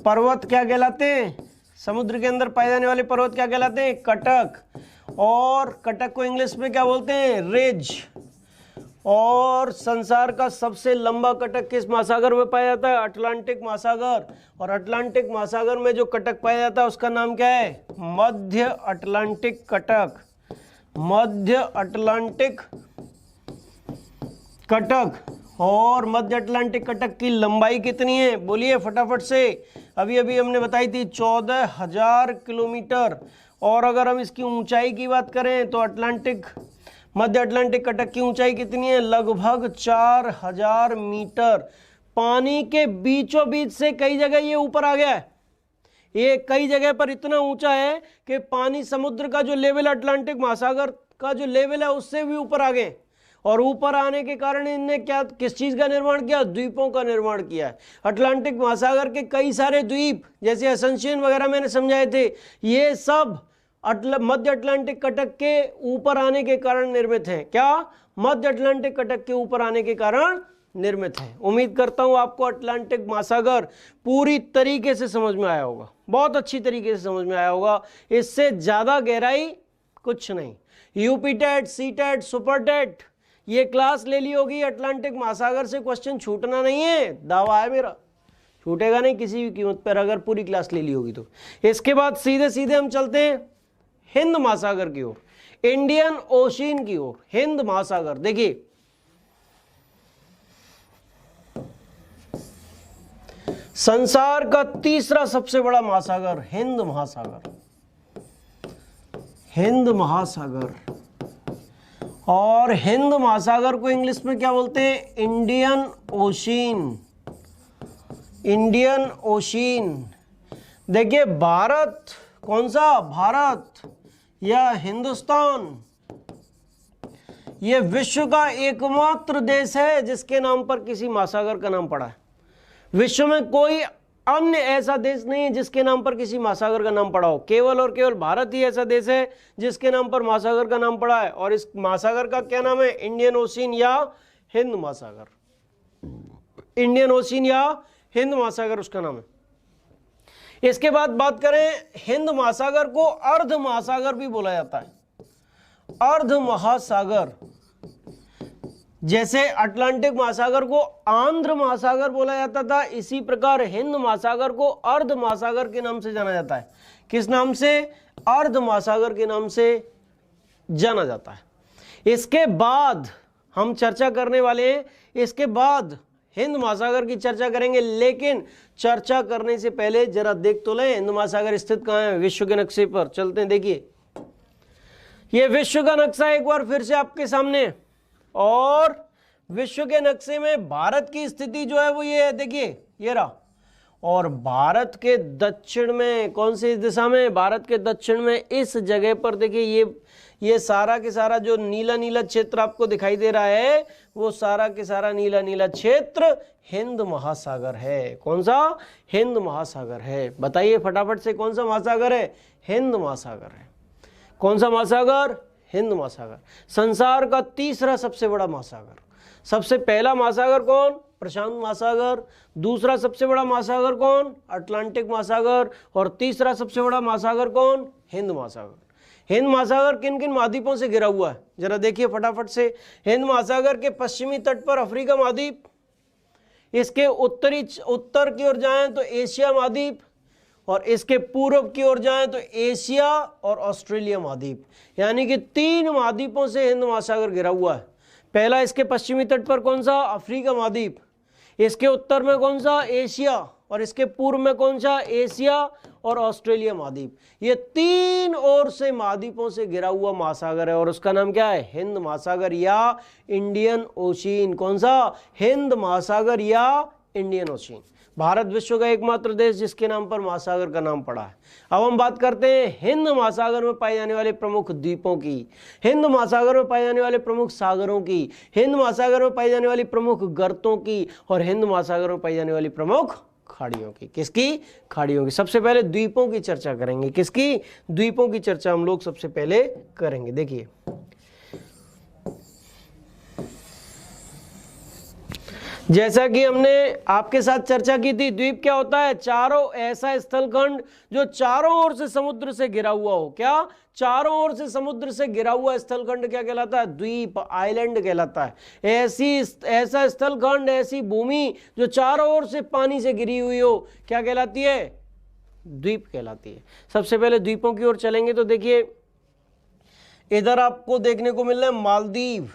पर्वत क्या कहलाते हैं, समुद्र के अंदर पाए जाने वाले पर्वत क्या कहलाते हैं, कटक। और कटक को इंग्लिश में क्या बोलते हैं, रिज। और संसार का सबसे लंबा कटक किस महासागर में पाया जाता है, अटलांटिक महासागर। और अटलांटिक महासागर में जो कटक पाया जाता है उसका नाम क्या है, मध्य अटलांटिक कटक। मध्य अटलांटिक कटक। और मध्य अटलांटिक कटक की लंबाई कितनी है, बोलिए फटाफट से। अभी अभी हमने बताई थी 14,000 किलोमीटर। और अगर हम इसकी ऊंचाई की बात करें तो मध्य अटलांटिक कटक की ऊंचाई कितनी है, लगभग 4,000 मीटर। पानी के बीचों बीच से कई जगह ये ऊपर आ गया है। ये कई जगह पर इतना ऊंचा है कि पानी, समुद्र का जो लेवल, अटलांटिक महासागर का जो लेवल है उससे भी ऊपर आ गए। और ऊपर आने के कारण इनने किस चीज का निर्माण किया, द्वीपों का निर्माण किया है। अटलांटिक महासागर के कई सारे द्वीप, जैसे असेंशियन वगैरह मैंने समझाए थे, ये सब मध्य अटलांटिक कटक के ऊपर आने के कारण निर्मित हैं। क्या, मध्य अटलांटिक कटक के ऊपर आने के कारण निर्मित है। उम्मीद करता हूं आपको अटलांटिक महासागर पूरी तरीके से समझ में आया होगा, बहुत अच्छी तरीके से समझ में आया होगा। इससे ज्यादा गहराई कुछ नहीं। यूपीटेट, सीटेट, सुपरटेट ये क्लास ले ली होगी। अटलांटिक महासागर से क्वेश्चन छूटना नहीं है, दावा है मेरा, छूटेगा नहीं किसी भी कीमत पर अगर पूरी क्लास ले ली होगी तो। इसके बाद सीधे सीधे हम चलते हैं हिंद महासागर की ओर, इंडियन ओशियन की ओर। हिंद महासागर देखिए, संसार का तीसरा सबसे बड़ा महासागर हिंद महासागर। हिंद महासागर, और हिंद महासागर को इंग्लिश में क्या बोलते हैं, इंडियन ओशियन। Indian ocean. देखिए भारत, कौन सा भारत या हिंदुस्तान, यह विश्व का एकमात्र देश है जिसके नाम पर किसी महासागर का नाम पड़ा है। विश्व में कोई अन्य ऐसा देश नहीं है जिसके नाम पर किसी महासागर का नाम पड़ा हो। केवल और केवल भारत ही ऐसा देश है जिसके नाम पर महासागर का नाम पड़ा है। और इस महासागर का क्या नाम है, इंडियन ओशियन या हिंद महासागर। इंडियन ओशियन या हिंद महासागर उसका नाम है। इसके बाद बात करें, हिंद महासागर को अर्ध महासागर भी बोला जाता है। अर्ध महासागर, जैसे अटलांटिक महासागर को आंध्र महासागर बोला जाता था, इसी प्रकार हिंद महासागर को अर्ध महासागर के नाम से जाना जाता है। किस नाम से, अर्ध महासागर के नाम से जाना जाता है। इसके बाद हम चर्चा करने वाले हैं, इसके बाद हिंद महासागर की चर्चा करेंगे। लेकिन चर्चा करने से पहले जरा देख तो लें हिंद महासागर स्थित कहां है विश्व के नक्शे पर। चलते हैं, देखिए ये विश्व का नक्शा एक बार फिर से आपके सामने। और विश्व के नक्शे में भारत की स्थिति जो है वो ये है, देखिए ये रहा। और भारत के दक्षिण में, कौन सी दिशा में, भारत के दक्षिण में इस जगह पर देखिए ये सारा के सारा जो नीला नीला क्षेत्र आपको दिखाई दे रहा है, वो सारा के सारा नीला नीला क्षेत्र हिंद महासागर है। कौन सा, हिंद महासागर है। बताइए फटाफट से, कौन सा महासागर है, हिंद महासागर है। कौन सा महासागर, हिंद महासागर। संसार का तीसरा सबसे बड़ा महासागर। सबसे पहला महासागर कौन, प्रशांत महासागर। दूसरा सबसे बड़ा महासागर कौन, अटलांटिक महासागर। और तीसरा सबसे बड़ा महासागर कौन, हिंद महासागर। हिंद महासागर किन किन महाद्वीपों से घिरा हुआ है, जरा देखिए फटाफट से। हिंद महासागर के पश्चिमी तट पर अफ्रीका महाद्वीप, इसके उत्तर की ओर जाएं तो एशिया महाद्वीप, और इसके पूर्व की ओर जाएं तो एशिया और ऑस्ट्रेलिया महाद्वीप। यानी कि 3 महाद्वीपों से हिंद महासागर घिरा हुआ है। पहला इसके पश्चिमी तट पर कौन सा, अफ्रीका महाद्वीप। इसके उत्तर में कौन सा, एशिया। और इसके पूर्व में कौन सा, एशिया और ऑस्ट्रेलिया महाद्वीप। ये 3 ओर से महाद्वीपों से घिरा हुआ महासागर है और उसका नाम क्या है, हिंद महासागर या इंडियन ओशियन। कौन सा, हिंद महासागर या इंडियन ओशियन। भारत विश्व का एकमात्र देश जिसके नाम पर महासागर का नाम पड़ा है। अब हम बात करते हैं हिंद महासागर में पाए जाने वाले प्रमुख द्वीपों की, हिंद महासागर में पाए जाने वाले प्रमुख सागरों की, हिंद महासागर में पाई जाने वाली प्रमुख गर्तों की, और हिंद महासागर में पाई जाने वाली प्रमुख खाड़ियों की। किसकी, खाड़ियों की। सबसे पहले द्वीपों की चर्चा करेंगे। किसकी, द्वीपों की चर्चा हम लोग सबसे पहले करेंगे। देखिए जैसा कि हमने आपके साथ चर्चा की थी, द्वीप क्या होता है, चारों ऐसा स्थलखंड जो चारों ओर से समुद्र से घिरा हुआ हो। क्या, चारों ओर से समुद्र से घिरा हुआ स्थलखंड क्या कहलाता है, द्वीप, आइलैंड कहलाता है। ऐसा स्थलखंड, ऐसी भूमि जो चारों ओर से पानी से घिरी हुई हो, क्या कहलाती है, द्वीप कहलाती है। सबसे पहले द्वीपों की ओर चलेंगे तो देखिए इधर आपको देखने को मिल रहा है मालदीव।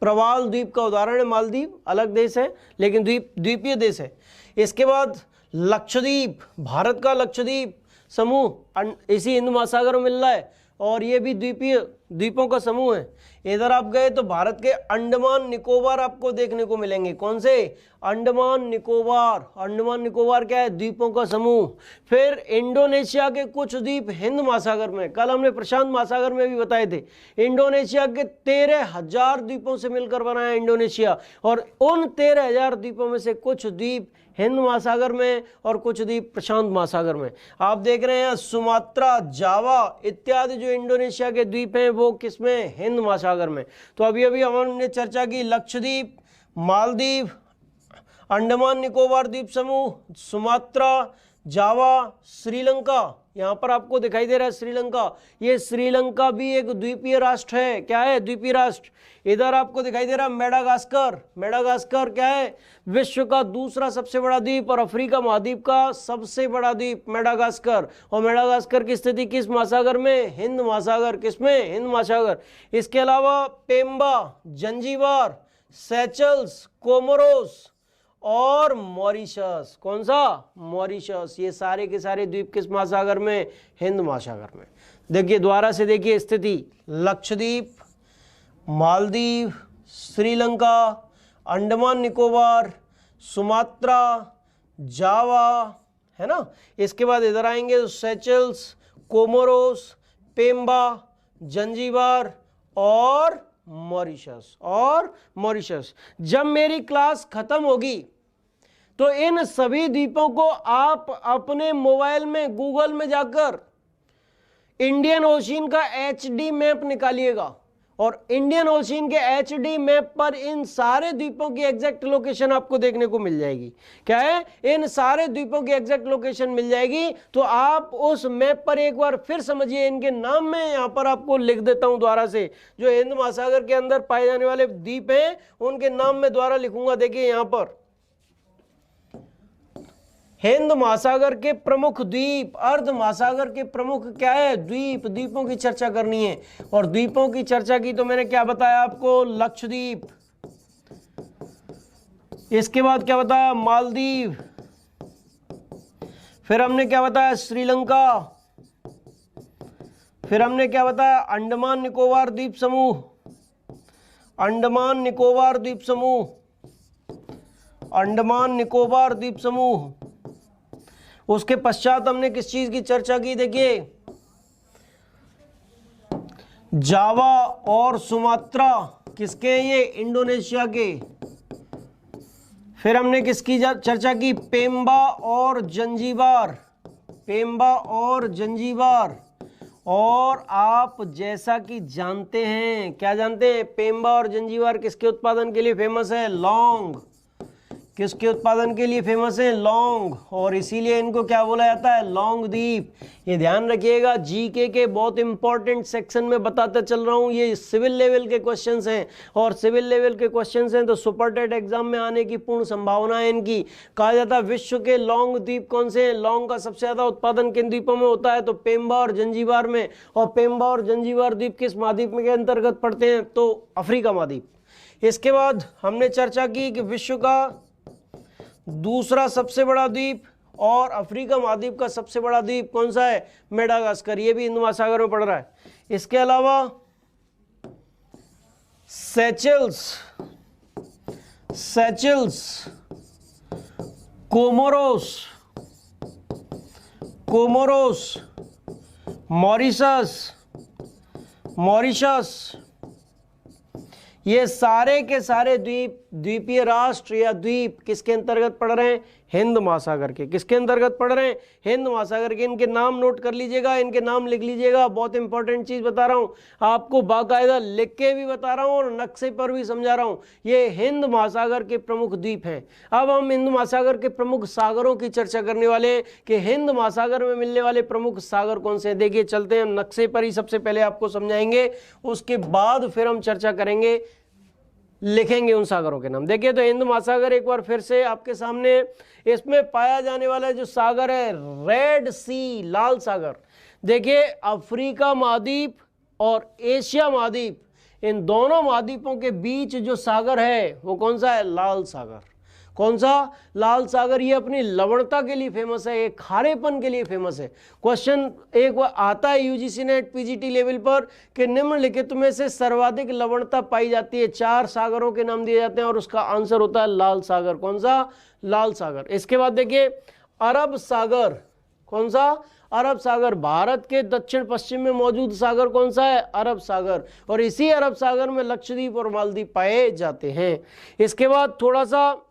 प्रवाल द्वीप का उदाहरण है मालदीव, अलग देश है लेकिन द्वीपीय देश है। इसके बाद लक्षद्वीप, भारत का लक्षद्वीप समूह इसी हिंद महासागर में मिल रहा है और ये भी द्वीपीय द्वीपों का समूह है। इधर आप गए तो भारत के अंडमान निकोबार आपको देखने को मिलेंगे। कौन से? अंडमान निकोबार। अंडमान निकोबार क्या है? द्वीपों का समूह। फिर इंडोनेशिया के कुछ द्वीप हिंद महासागर में, कल हमने प्रशांत महासागर में भी बताए थे। इंडोनेशिया के 13,000 द्वीपों से मिलकर बना है इंडोनेशिया, और उन 13,000 द्वीपों में से कुछ द्वीप हिंद महासागर में और कुछ द्वीप प्रशांत महासागर में। आप देख रहे हैं सुमात्रा, जावा इत्यादि जो इंडोनेशिया के द्वीप हैं वो किसमें? हिंद महासागर में। तो अभी अभी हमने चर्चा की लक्षद्वीप, मालदीव, अंडमान निकोबार द्वीप समूह, सुमात्रा, जावा, श्रीलंका। यहाँ पर आपको दिखाई दे रहा है श्रीलंका। ये श्रीलंका भी एक द्वीपीय राष्ट्र है। क्या है? द्वीपीय राष्ट्र। इधर आपको दिखाई दे रहा है मेडागास्कर। मेडागास्कर क्या है? विश्व का दूसरा सबसे बड़ा द्वीप और अफ्रीका महाद्वीप का सबसे बड़ा द्वीप मेडागास्कर। और मेडागास्कर की स्थिति किस महासागर में? हिंद महासागर। किसमें? हिंद महासागर। इसके अलावा पेम्बा, जंजीबार, सेचल्स, कोमोरोस और मॉरिशस। कौन सा? मॉरिशस। ये सारे के सारे द्वीप किस महासागर में? हिंद महासागर में। देखिए दोबारा से देखिए स्थिति, लक्षद्वीप, मालदीव, श्रीलंका, अंडमान निकोबार, सुमात्रा, जावा, है ना। इसके बाद इधर आएंगे तो सेचल्स, कोमोरोस, पेम्बा, जंजीबार और मॉरिशस। जब मेरी क्लास खत्म होगी तो इन सभी द्वीपों को आप अपने मोबाइल में गूगल में जाकर इंडियन ओशियन का HD मैप निकालिएगा और इंडियन ओशियन के HD मैप पर इन सारे द्वीपों की एग्जैक्ट लोकेशन आपको देखने को मिल जाएगी। क्या है? इन सारे द्वीपों की एग्जैक्ट लोकेशन मिल जाएगी। तो आप उस मैप पर एक बार फिर समझिए, इनके नाम मैं यहाँ पर आपको लिख देता हूँ दोबारा से। जो हिंद महासागर के अंदर पाए जाने वाले द्वीप हैं उनके नाम मैं द्वारा लिखूंगा। देखिए यहाँ पर हिंद महासागर के प्रमुख द्वीप, अर्ध महासागर के प्रमुख क्या है? द्वीप। द्वीपों की चर्चा करनी है और द्वीपों की चर्चा की तो मैंने क्या बताया आपको? लक्षद्वीप। इसके बाद क्या बताया? मालदीव। फिर हमने क्या बताया? श्रीलंका। फिर हमने क्या बताया? अंडमान निकोबार द्वीप समूह। अंडमान निकोबार द्वीप समूह। अंडमान निकोबार द्वीप समूह। उसके पश्चात हमने किस चीज की चर्चा की? देखिए जावा और सुमात्रा किसके हैं? ये इंडोनेशिया के। फिर हमने किसकी चर्चा की? पेम्बा और जंजीबार। पेम्बा और जंजीबार। और आप जैसा कि जानते हैं, क्या जानते हैं? पेम्बा और जंजीबार किसके उत्पादन के लिए फेमस है? लौंग। किसके उत्पादन के लिए फेमस है? लौंग। और इसीलिए इनको क्या बोला जाता है? लौंग द्वीप। ये ध्यान रखिएगा, जीके के बहुत इंपॉर्टेंट सेक्शन में बताता चल रहा हूँ। ये सिविल लेवल के क्वेश्चंस हैं और सिविल लेवल के क्वेश्चंस हैं तो सुपरटेट एग्जाम में आने की पूर्ण संभावना है इनकी। कहा जाता है विश्व के लौंग द्वीप कौन से हैं? लौंग का सबसे ज्यादा उत्पादन किन द्वीपों में होता है? तो पेम्बा और जंजीबार में। और पेम्बा और जंजीबार द्वीप किस महाद्वीप के अंतर्गत पड़ते हैं? तो अफ्रीका महाद्वीप। इसके बाद हमने चर्चा की कि विश्व का दूसरा सबसे बड़ा द्वीप और अफ्रीका महाद्वीप का सबसे बड़ा द्वीप कौन सा है? मेडागास्कर। ये भी हिंद महासागर में पड़ रहा है। इसके अलावा सेचल्स, कोमोरोस, मॉरिशस, ये सारे के सारे द्वीपीय राष्ट्र या द्वीप किसके अंतर्गत पड़ रहे हैं? हिंद महासागर के। किसके अंतर्गत पड़ रहे हैं? हिंद महासागर के। इनके नाम नोट कर लीजिएगा, इनके नाम लिख लीजिएगा। बहुत इंपॉर्टेंट चीज बता रहा हूं आपको, बाकायदा लिख के भी बता रहा हूं और नक्शे पर भी समझा रहा हूं। ये हिंद महासागर के प्रमुख द्वीप हैं। अब हम हिंद महासागर के प्रमुख सागरों की चर्चा करने वाले हैं कि हिंद महासागर में मिलने वाले प्रमुख सागर कौन से हैं। देखिए चलते हैं, नक्शे पर ही सबसे पहले आपको समझाएंगे, उसके बाद फिर हम चर्चा करेंगे, लिखेंगे उन सागरों के नाम। देखिए तो हिंद महासागर एक बार फिर से आपके सामने। इसमें पाया जाने वाला जो सागर है रेड सी, लाल सागर। देखिए अफ्रीका महाद्वीप और एशिया महाद्वीप, इन दोनों महाद्वीपों के बीच जो सागर है वो कौन सा है? लाल सागर। कौन सा? लाल सागर। ये अपनी लवणता के लिए फेमस है, ये खारेपन के लिए फेमस है। क्वेश्चन एक बार आता है यूजीसी नेट पीजीटी लेवल पर कि निम्नलिखित में से सर्वाधिक लवणता पाई जाती है, 4 सागरों के नाम दिए जाते हैं और उसका आंसर होता है लाल सागर। कौन सा? लाल सागर। इसके बाद देखिए अरब सागर। कौन सा? अरब सागर। भारत के दक्षिण पश्चिम में मौजूद सागर कौन सा है? अरब सागर। और इसी अरब सागर में लक्षद्वीप और मालदीव पाए जाते हैं। इसके बाद थोड़ा सा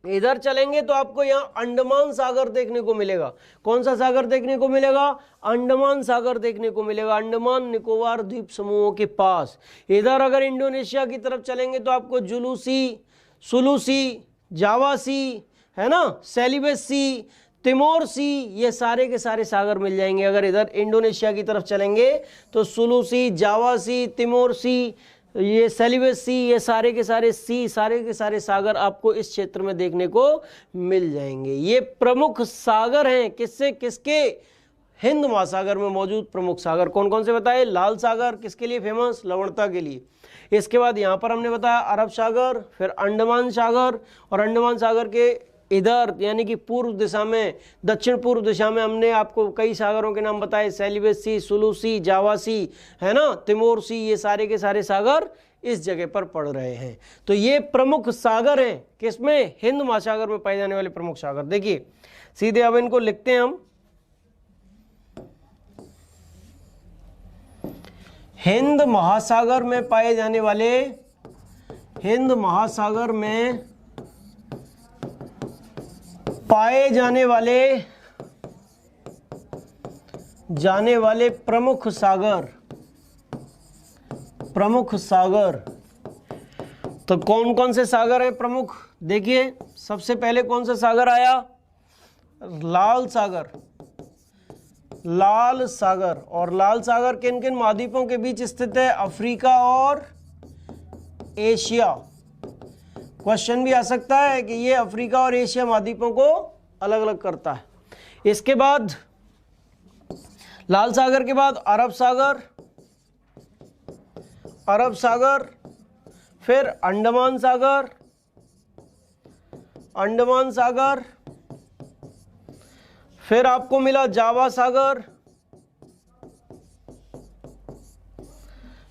इधर चलेंगे तो आपको यहाँ अंडमान सागर देखने को मिलेगा। कौन सा सागर देखने को मिलेगा? अंडमान सागर देखने को मिलेगा, अंडमान निकोबार द्वीप समूहों के पास। इधर अगर इंडोनेशिया की तरफ चलेंगे तो आपको जुलूसी, सुलूसी, जावा सी, है ना, सेलिबस सी, तिमोर सी, ये सारे के सारे सागर मिल जाएंगे। अगर इधर इंडोनेशिया की तरफ चलेंगे तो सुलूसी, जावा सी, तिमोर सी, ये सेलिबस सी, ये सारे के सारे सी, सारे के सारे सागर आपको इस क्षेत्र में देखने को मिल जाएंगे। ये प्रमुख सागर हैं किससे? किसके? हिंद महासागर में मौजूद प्रमुख सागर। कौन कौन से बताए? लाल सागर किसके लिए फेमस? लवणता के लिए। इसके बाद यहाँ पर हमने बताया अरब सागर, फिर अंडमान सागर, और अंडमान सागर के इधर यानी कि पूर्व दिशा में, दक्षिण पूर्व दिशा में हमने आपको कई सागरों के नाम बताए, सेलिबस सी, सुलूसी, जावासी, है ना, तिमोर सी, ये सारे के सारे सागर इस जगह पर पड़ रहे हैं। तो ये प्रमुख सागर हैं किसमें? हिंद महासागर में पाए जाने वाले प्रमुख सागर। देखिए सीधे अब इनको लिखते हैं हम। हिंद महासागर में पाए जाने वाले, हिंद महासागर में पाए जाने वाले प्रमुख सागर, प्रमुख सागर। तो कौन कौन से सागर हैं प्रमुख? देखिए सबसे पहले कौन सा सागर आया? लाल सागर। लाल सागर। और लाल सागर किन किन महाद्वीपों के बीच स्थित है? अफ्रीका और एशिया। क्वेश्चन भी आ सकता है कि ये अफ्रीका और एशिया महाद्वीपों को अलग अलग करता है। इसके बाद लाल सागर के बाद अरब सागर, अरब सागर, फिर अंडमान सागर, अंडमान सागर, फिर आपको मिला जावा सागर,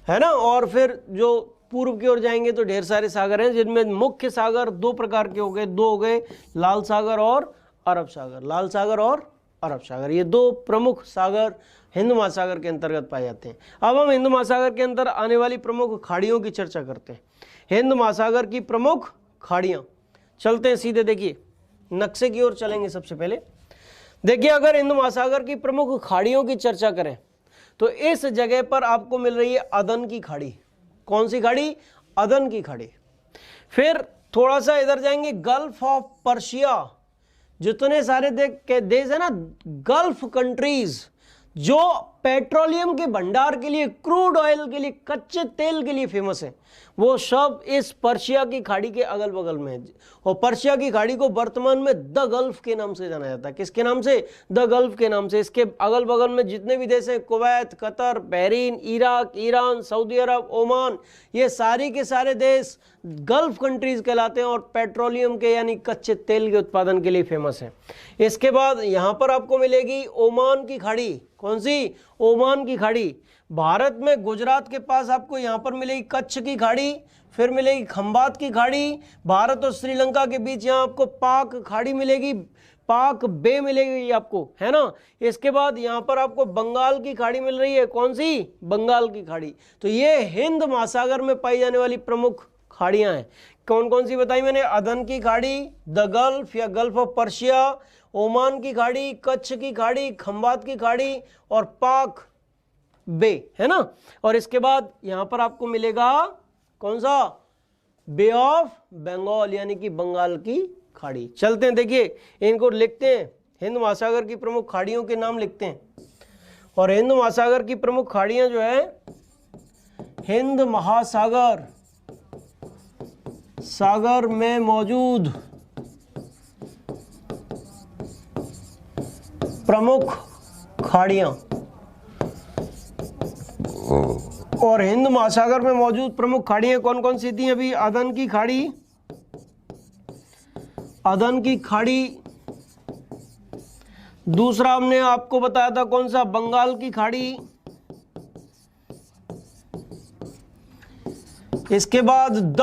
है ना, और फिर जो पूर्व की ओर जाएंगे तो ढेर सारे सागर हैं जिनमें मुख्य सागर 2 प्रकार के हो गए, 2 हो गए, लाल सागर और अरब सागर। लाल सागर और अरब सागर, ये 2 प्रमुख सागर हिंद महासागर के अंतर्गत पाए जाते हैं। अब हम हिंद महासागर के अंदर आने वाली प्रमुख खाड़ियों की चर्चा करते हैं। हिंद महासागर की प्रमुख खाड़ियां, चलते हैं सीधे, देखिए नक्शे की ओर चलेंगे। सबसे पहले देखिए अगर हिंद महासागर की प्रमुख खाड़ियों की चर्चा करें तो इस जगह पर आपको मिल रही है अदन की खाड़ी। कौन सी खाड़ी? अदन की खाड़ी। फिर थोड़ा सा इधर जाएंगे, गल्फ ऑफ पर्शिया। जितने सारे देश है ना, गल्फ कंट्रीज, जो पेट्रोलियम के भंडार के लिए, क्रूड ऑयल के लिए, कच्चे तेल के लिए फेमस है, वो सब इस पर्शिया की खाड़ी के अगल बगल में है। और पर्शिया की खाड़ी को वर्तमान में द गल्फ के नाम से जाना जाता है। किसके नाम से? द गल्फ के नाम से। इसके अगल बगल में जितने भी देश हैं, Kuwait, Qatar, Bahrain, Iraq, Iran, Saudi Arab, Oman, ये सारी के सारे देश गल्फ कंट्रीज कहलाते हैं और पेट्रोलियम के यानी कच्चे तेल के उत्पादन के लिए फेमस है। इसके बाद यहाँ पर आपको मिलेगी ओमान की खाड़ी। कौन सी? ओमान की खाड़ी। भारत में गुजरात के पास आपको यहाँ पर मिलेगी कच्छ की खाड़ी, फिर मिलेगी खंबात की खाड़ी। भारत और श्रीलंका के बीच यहाँ आपको पाक खाड़ी मिलेगी, पाक बे मिलेगी आपको, है ना। इसके बाद यहाँ पर आपको बंगाल की खाड़ी मिल रही है। कौन सी? बंगाल की खाड़ी। तो ये हिंद महासागर में पाई जाने वाली प्रमुख खाड़ियां हैं। कौन कौन सी बताई मैंने? अदन की खाड़ी, द गल्फ या गल्फ ऑफ पर्शिया, ओमान की खाड़ी, कच्छ की खाड़ी, खंबात की खाड़ी और पाक बे, है ना। और इसके बाद यहां पर आपको मिलेगा कौन सा? बे ऑफ बंगाल यानी कि बंगाल की खाड़ी। चलते हैं, देखिए इनको लिखते हैं, हिंद महासागर की प्रमुख खाड़ियों के नाम लिखते हैं। और हिंद महासागर की प्रमुख खाड़ियां जो है, हिंद महासागर सागर में मौजूद प्रमुख खाड़ियां, और हिंद महासागर में मौजूद प्रमुख खाड़ियां कौन कौन सी थी? अभी अदन की खाड़ी, अदन की खाड़ी, दूसरा हमने आपको बताया था कौन सा? बंगाल की खाड़ी, इसके बाद द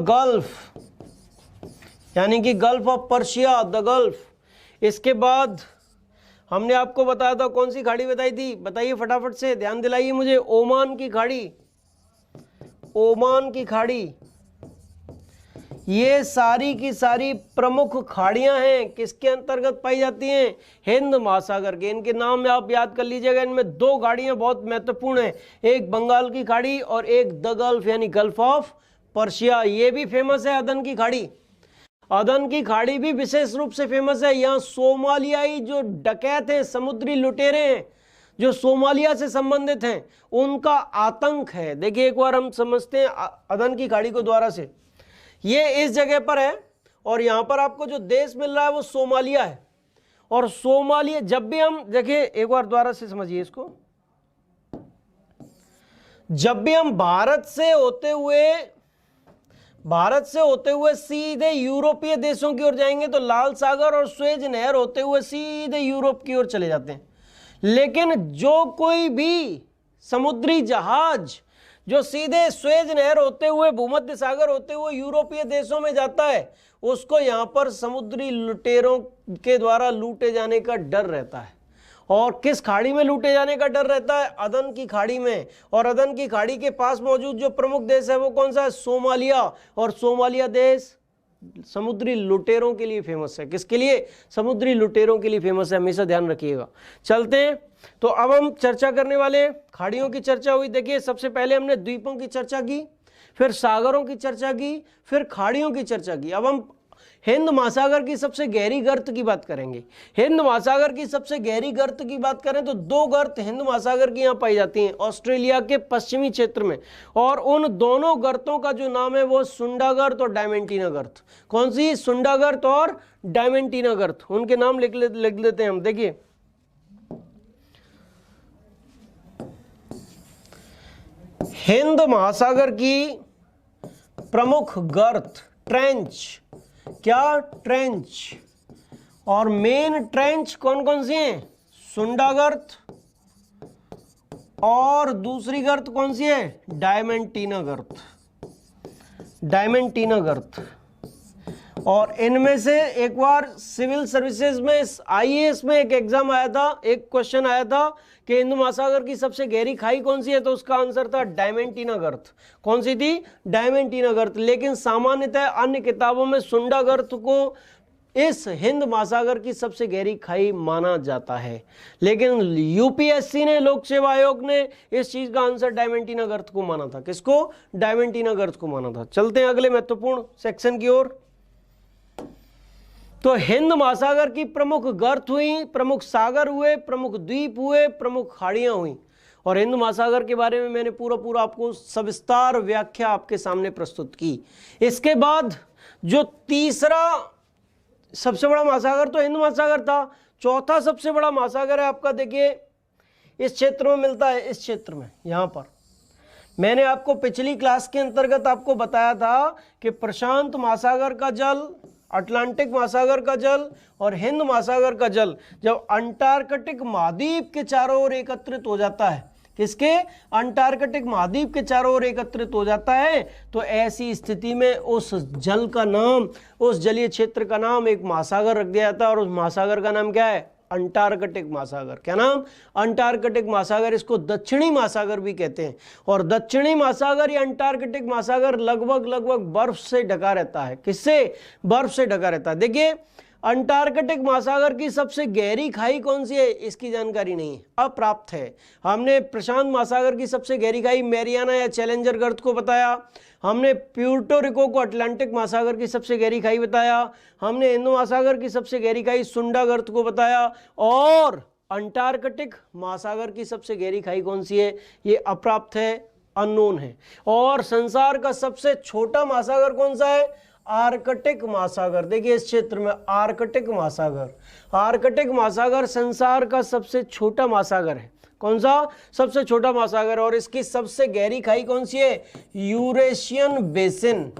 गल्फ यानी कि gulf of Persia, the gulf. इसके बाद हमने आपको बताया था कौन सी खाड़ी बताई थी? बताइए फटाफट से, ध्यान दिलाइए मुझे। ओमान की खाड़ी, ओमान की खाड़ी। ये सारी की सारी प्रमुख खाड़ियां हैं, किसके अंतर्गत पाई जाती हैं? हिंद महासागर के। इनके नाम आप याद कर लीजिएगा। इनमें दो खाड़ियां बहुत महत्वपूर्ण हैं, एक बंगाल की खाड़ी और एक द गल्फ यानी गल्फ ऑफ पर्शिया। ये भी फेमस है अदन की खाड़ी। अदन की खाड़ी भी विशेष रूप से फेमस है। यहाँ सोमालियाई जो डकैत हैं, समुद्री लुटेरे हैं, जो सोमालिया से संबंधित हैं, उनका आतंक है। देखिए एक बार हम समझते हैं अदन की खाड़ी को द्वारा से। ये इस जगह पर है और यहां पर आपको जो देश मिल रहा है वो सोमालिया है। और सोमालिया, जब भी हम देखिए एक बार द्वारा से समझिए इसको, जब भी हम भारत से होते हुए सीधे यूरोपीय देशों की ओर जाएंगे तो लाल सागर और स्वेज नहर होते हुए सीधे यूरोप की ओर चले जाते हैं। लेकिन जो कोई भी समुद्री जहाज जो सीधे स्वेज नहर होते हुए, भूमध्य सागर होते हुए यूरोपीय देशों में जाता है, उसको यहां पर समुद्री लुटेरों के द्वारा लूटे जाने का डर रहता है। और किस खाड़ी में लूटे जाने का डर रहता है? अदन की खाड़ी में। और अदन की खाड़ी के पास मौजूद जो प्रमुख देश है वो कौन सा है? सोमालिया। और सोमालिया देश समुद्री लुटेरों के लिए फेमस है। किसके लिए? समुद्री लुटेरों के लिए फेमस है, हमेशा ध्यान रखिएगा। चलते हैं, तो अब हम चर्चा करने वाले हैं। खाड़ियों की चर्चा हुई। देखिए सबसे पहले हमने द्वीपों की चर्चा की, फिर सागरों की चर्चा की, फिर खाड़ियों की चर्चा की। अब हम हिंद महासागर की सबसे गहरी गर्त की बात करेंगे। हिंद महासागर की सबसे गहरी गर्त की बात करें तो दो गर्त हिंद महासागर की यहाँ पाई जाती हैं, ऑस्ट्रेलिया के पश्चिमी क्षेत्र में। और उन दोनों गर्तों का जो नाम है वो सुंडा गर्त और डायमेंटीना गर्त। कौन सी? सुंडा गर्त और डायमेंटीना गर्त। उनके नाम लिख लेते हैं हम। देखिए हिंद महासागर की प्रमुख गर्त, ट्रेंच, क्या? ट्रेंच। और मेन ट्रेंच कौन कौन सी हैं? सुंडा गर्त, और दूसरी गर्त कौन सी है? डायमेंटीना गर्त, डायमेंटीना गर्त। और इनमें से एक बार सिविल सर्विसेज में, आईएएस में एक एग्जाम आया था, एक क्वेश्चन आया था कि हिंद महासागर की सबसे गहरी खाई कौन सी है, तो उसका आंसर था डायमेंटीना गर्त। कौन सी थी? डायमेंटीना गर्त। लेकिन सामान्यतः अन्य किताबों में सुंडा गर्त को इस हिंद महासागर की सबसे गहरी खाई माना जाता है। लेकिन यूपीएससी ने, लोक सेवा आयोग ने इस चीज का आंसर डायमेंटीना गर्त को माना था। किसको? डायमेंटीना गर्त को माना था। चलते हैं अगले महत्वपूर्ण सेक्शन की ओर। तो हिंद महासागर की प्रमुख गर्त हुई, प्रमुख सागर हुए, प्रमुख द्वीप हुए, प्रमुख खाड़ियां हुई। और हिंद महासागर के बारे में मैंने पूरा आपको सविस्तार व्याख्या आपके सामने प्रस्तुत की। इसके बाद जो तीसरा सबसे बड़ा महासागर तो हिंद महासागर था, चौथा सबसे बड़ा महासागर है आपका, देखिए इस क्षेत्र में मिलता है, इस क्षेत्र में। यहां पर मैंने आपको पिछली क्लास के अंतर्गत आपको बताया था कि प्रशांत महासागर का जल, अटलांटिक महासागर का जल और हिंद महासागर का जल जब अंटार्कटिक महाद्वीप के चारों ओर एकत्रित हो जाता है, किसके? अंटार्कटिक महाद्वीप के चारों ओर एकत्रित हो जाता है, तो ऐसी स्थिति में उस जल का नाम, उस जलीय क्षेत्र का नाम एक महासागर रख दिया जाता है। और उस महासागर का नाम क्या है? अंटार्कटिक महासागर। क्या नाम? अंटार्कटिक महासागर। इसको दक्षिणी महासागर भी कहते हैं। और दक्षिणी महासागर या अंटार्कटिक महासागर लगभग बर्फ से ढका रहता है। किससे? बर्फ से ढका रहता है। देखिए अंटार्कटिक महासागर की सबसे गहरी खाई कौन सी है, इसकी जानकारी नहीं है, अप्राप्त है। हमने प्रशांत महासागर की सबसे गहरी खाई मैरियाना या चैलेंजर गर्त को बताया। हमने प्यूर्टो रिको को अटलांटिक महासागर की सबसे गहरी खाई बताया। हमने हिंद महासागर की सबसे गहरी खाई सुंडा गर्त को बताया। और अंटार्कटिक महासागर की सबसे गहरी खाई कौन सी है, ये अप्राप्त है, अननोन है। और संसार का सबसे छोटा महासागर कौन सा है? आर्कटिक महासागर। देखिए इस क्षेत्र में आर्कटिक महासागर, आर्कटिक महासागर संसार का सबसे छोटा महासागर है। कौन सा? सबसे छोटा महासागर। और इसकी सबसे गहरी खाई कौन सी है? Eurasian basin.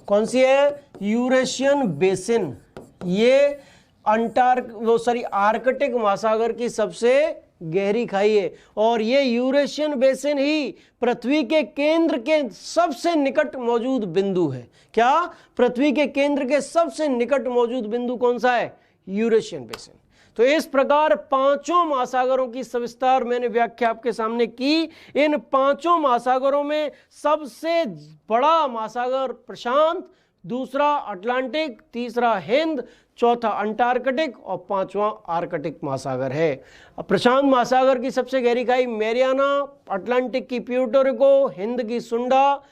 कौन सी है? Eurasian basin. ये आर्कटिक महासागर की सबसे गहरी खाई है। और ये यूरेशियन बेसिन ही पृथ्वी के केंद्र के सबसे निकट मौजूद बिंदु है। क्या? पृथ्वी के केंद्र के सबसे निकट मौजूद बिंदु कौन सा है? Eurasian basin. तो इस प्रकार पांचों महासागरों की सविस्तार मैंने व्याख्या आपके सामने की। इन पांचों महासागरों में सबसे बड़ा महासागर प्रशांत, दूसरा अटलांटिक, तीसरा हिंद, चौथा अंटार्कटिक और पांचवा आर्कटिक महासागर है। प्रशांत महासागर की सबसे गहरी खाई मैरियाना, अटलांटिक की प्यूर्टो रिको, हिंद की सुंडा,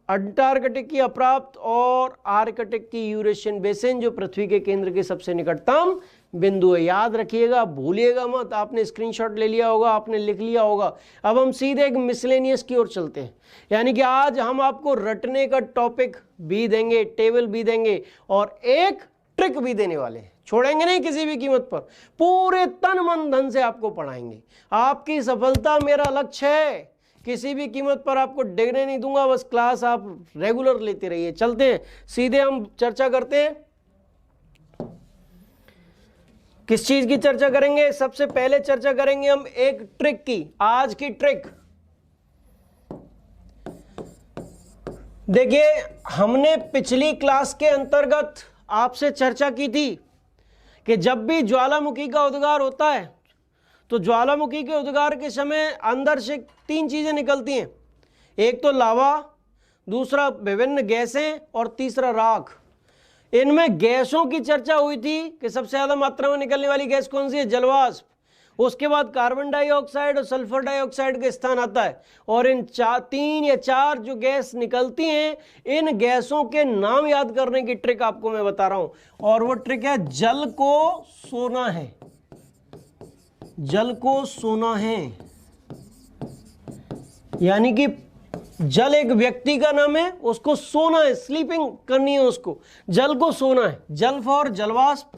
अंटार्कटिक की अप्राप्त और आर्कटिक की यूरेशियन बेसिन जो पृथ्वी के केंद्र के सबसे निकटतम बिंदु है। याद रखिएगा, भूलिएगा मत। आपने स्क्रीनशॉट ले लिया होगा, आपने लिख लिया होगा। अब हम सीधे एक मिसलेनियस की ओर चलते हैं, यानी कि आज हम आपको रटने का टॉपिक भी देंगे, टेबल भी देंगे और एक ट्रिक भी देने वाले हैं। छोड़ेंगे नहीं किसी भी कीमत पर, पूरे तन मन धन से आपको पढ़ाएंगे। आपकी सफलता मेरा लक्ष्य है, किसी भी कीमत पर आपको डिगने नहीं दूंगा। बस क्लास आप रेगुलर लेते रहिए। चलते हैं सीधे, हम चर्चा करते हैं। किस चीज की चर्चा करेंगे? सबसे पहले चर्चा करेंगे हम एक ट्रिक की। आज की ट्रिक देखिए, हमने पिछली क्लास के अंतर्गत आपसे चर्चा की थी कि जब भी ज्वालामुखी का उद्गार होता है तो ज्वालामुखी के उद्गार के समय अंदर से तीन चीजें निकलती हैं। एक तो लावा, दूसरा विभिन्न गैसें और तीसरा राख। इनमें गैसों की चर्चा हुई थी कि सबसे ज्यादा मात्रा में निकलने वाली गैस कौन सी है? जलवाष्प। उसके बाद कार्बन डाइऑक्साइड और सल्फर डाइऑक्साइड का स्थान आता है। और इन तीन या चार जो गैस निकलती हैं, इन गैसों के नाम याद करने की ट्रिक आपको मैं बता रहा हूं। और वो ट्रिक है जल को सोना है। जल को सोना है, यानी कि जल एक व्यक्ति का नाम है, उसको सोना है, स्लीपिंग करनी है उसको। जल को सोना है। जल फॉर जलवाष्प,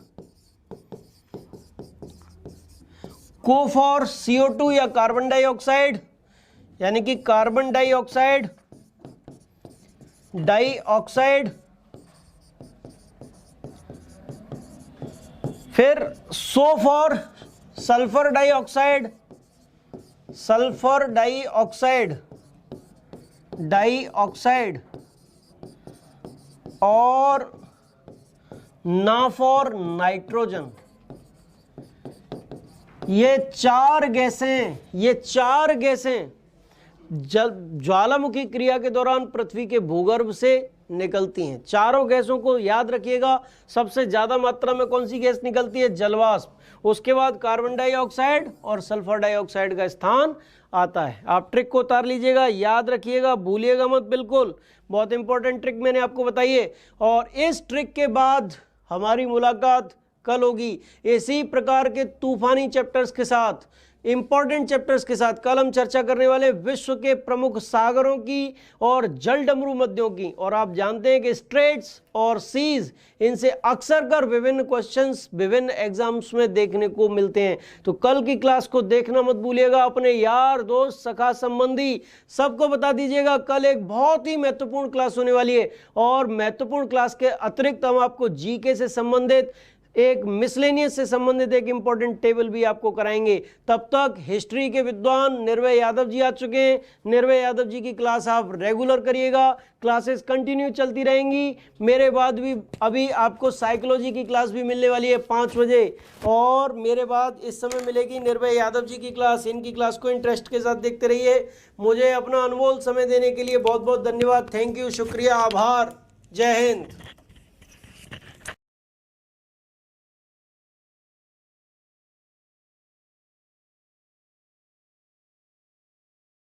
को फॉर CO2 या कार्बन डाइऑक्साइड, यानी कि कार्बन डाइऑक्साइड, डाइऑक्साइड। फिर so for sulphur dioxide, sulphur dioxide, dioxide. और ना फॉर नाइट्रोजन। ये चार गैसें ज्वालामुखी क्रिया के दौरान पृथ्वी के भूगर्भ से निकलती हैं। चारों गैसों को याद रखिएगा। सबसे ज्यादा मात्रा में कौन सी गैस निकलती है? जलवाष्प। उसके बाद कार्बन डाइऑक्साइड और सल्फर डाइऑक्साइड का स्थान आता है। आप ट्रिक को उतार लीजिएगा, याद रखिएगा, भूलिएगा मत बिल्कुल। बहुत इंपॉर्टेंट ट्रिक मैंने आपको बताई है। और इस ट्रिक के बाद हमारी मुलाकात कल होगी इसी प्रकार के तूफानी चैप्टर्स के साथ, इंपॉर्टेंट चैप्टर्स के साथ। कल हम चर्चा करने वाले विश्व के प्रमुख सागरों की और जल डमरू मध्यों की। और आप जानते हैं कि स्ट्रेट्स और सीज, इनसे अक्सर कर विभिन्न क्वेश्चंस विभिन्न एग्जाम्स में देखने को मिलते हैं। तो कल की क्लास को देखना मत भूलिएगा। अपने यार दोस्त, सखा, संबंधी सबको बता दीजिएगा, कल एक बहुत ही महत्वपूर्ण क्लास होने वाली है। और महत्वपूर्ण क्लास के अतिरिक्त हम आपको जीके से संबंधित, एक मिसलेनियस से संबंधित एक इंपॉर्टेंट टेबल भी आपको कराएंगे। तब तक हिस्ट्री के विद्वान निर्भय यादव जी आ चुके हैं। निर्भय यादव जी की क्लास आप रेगुलर करिएगा। क्लासेस कंटिन्यू चलती रहेंगी। मेरे बाद भी अभी आपको साइकोलॉजी की क्लास भी मिलने वाली है 5 बजे। और मेरे बाद इस समय मिलेगी निर्भय यादव जी की क्लास। इनकी क्लास को इंटरेस्ट के साथ देखते रहिए। मुझे अपना अनमोल समय देने के लिए बहुत बहुत धन्यवाद। थैंक यू, शुक्रिया, आभार। जय हिंद।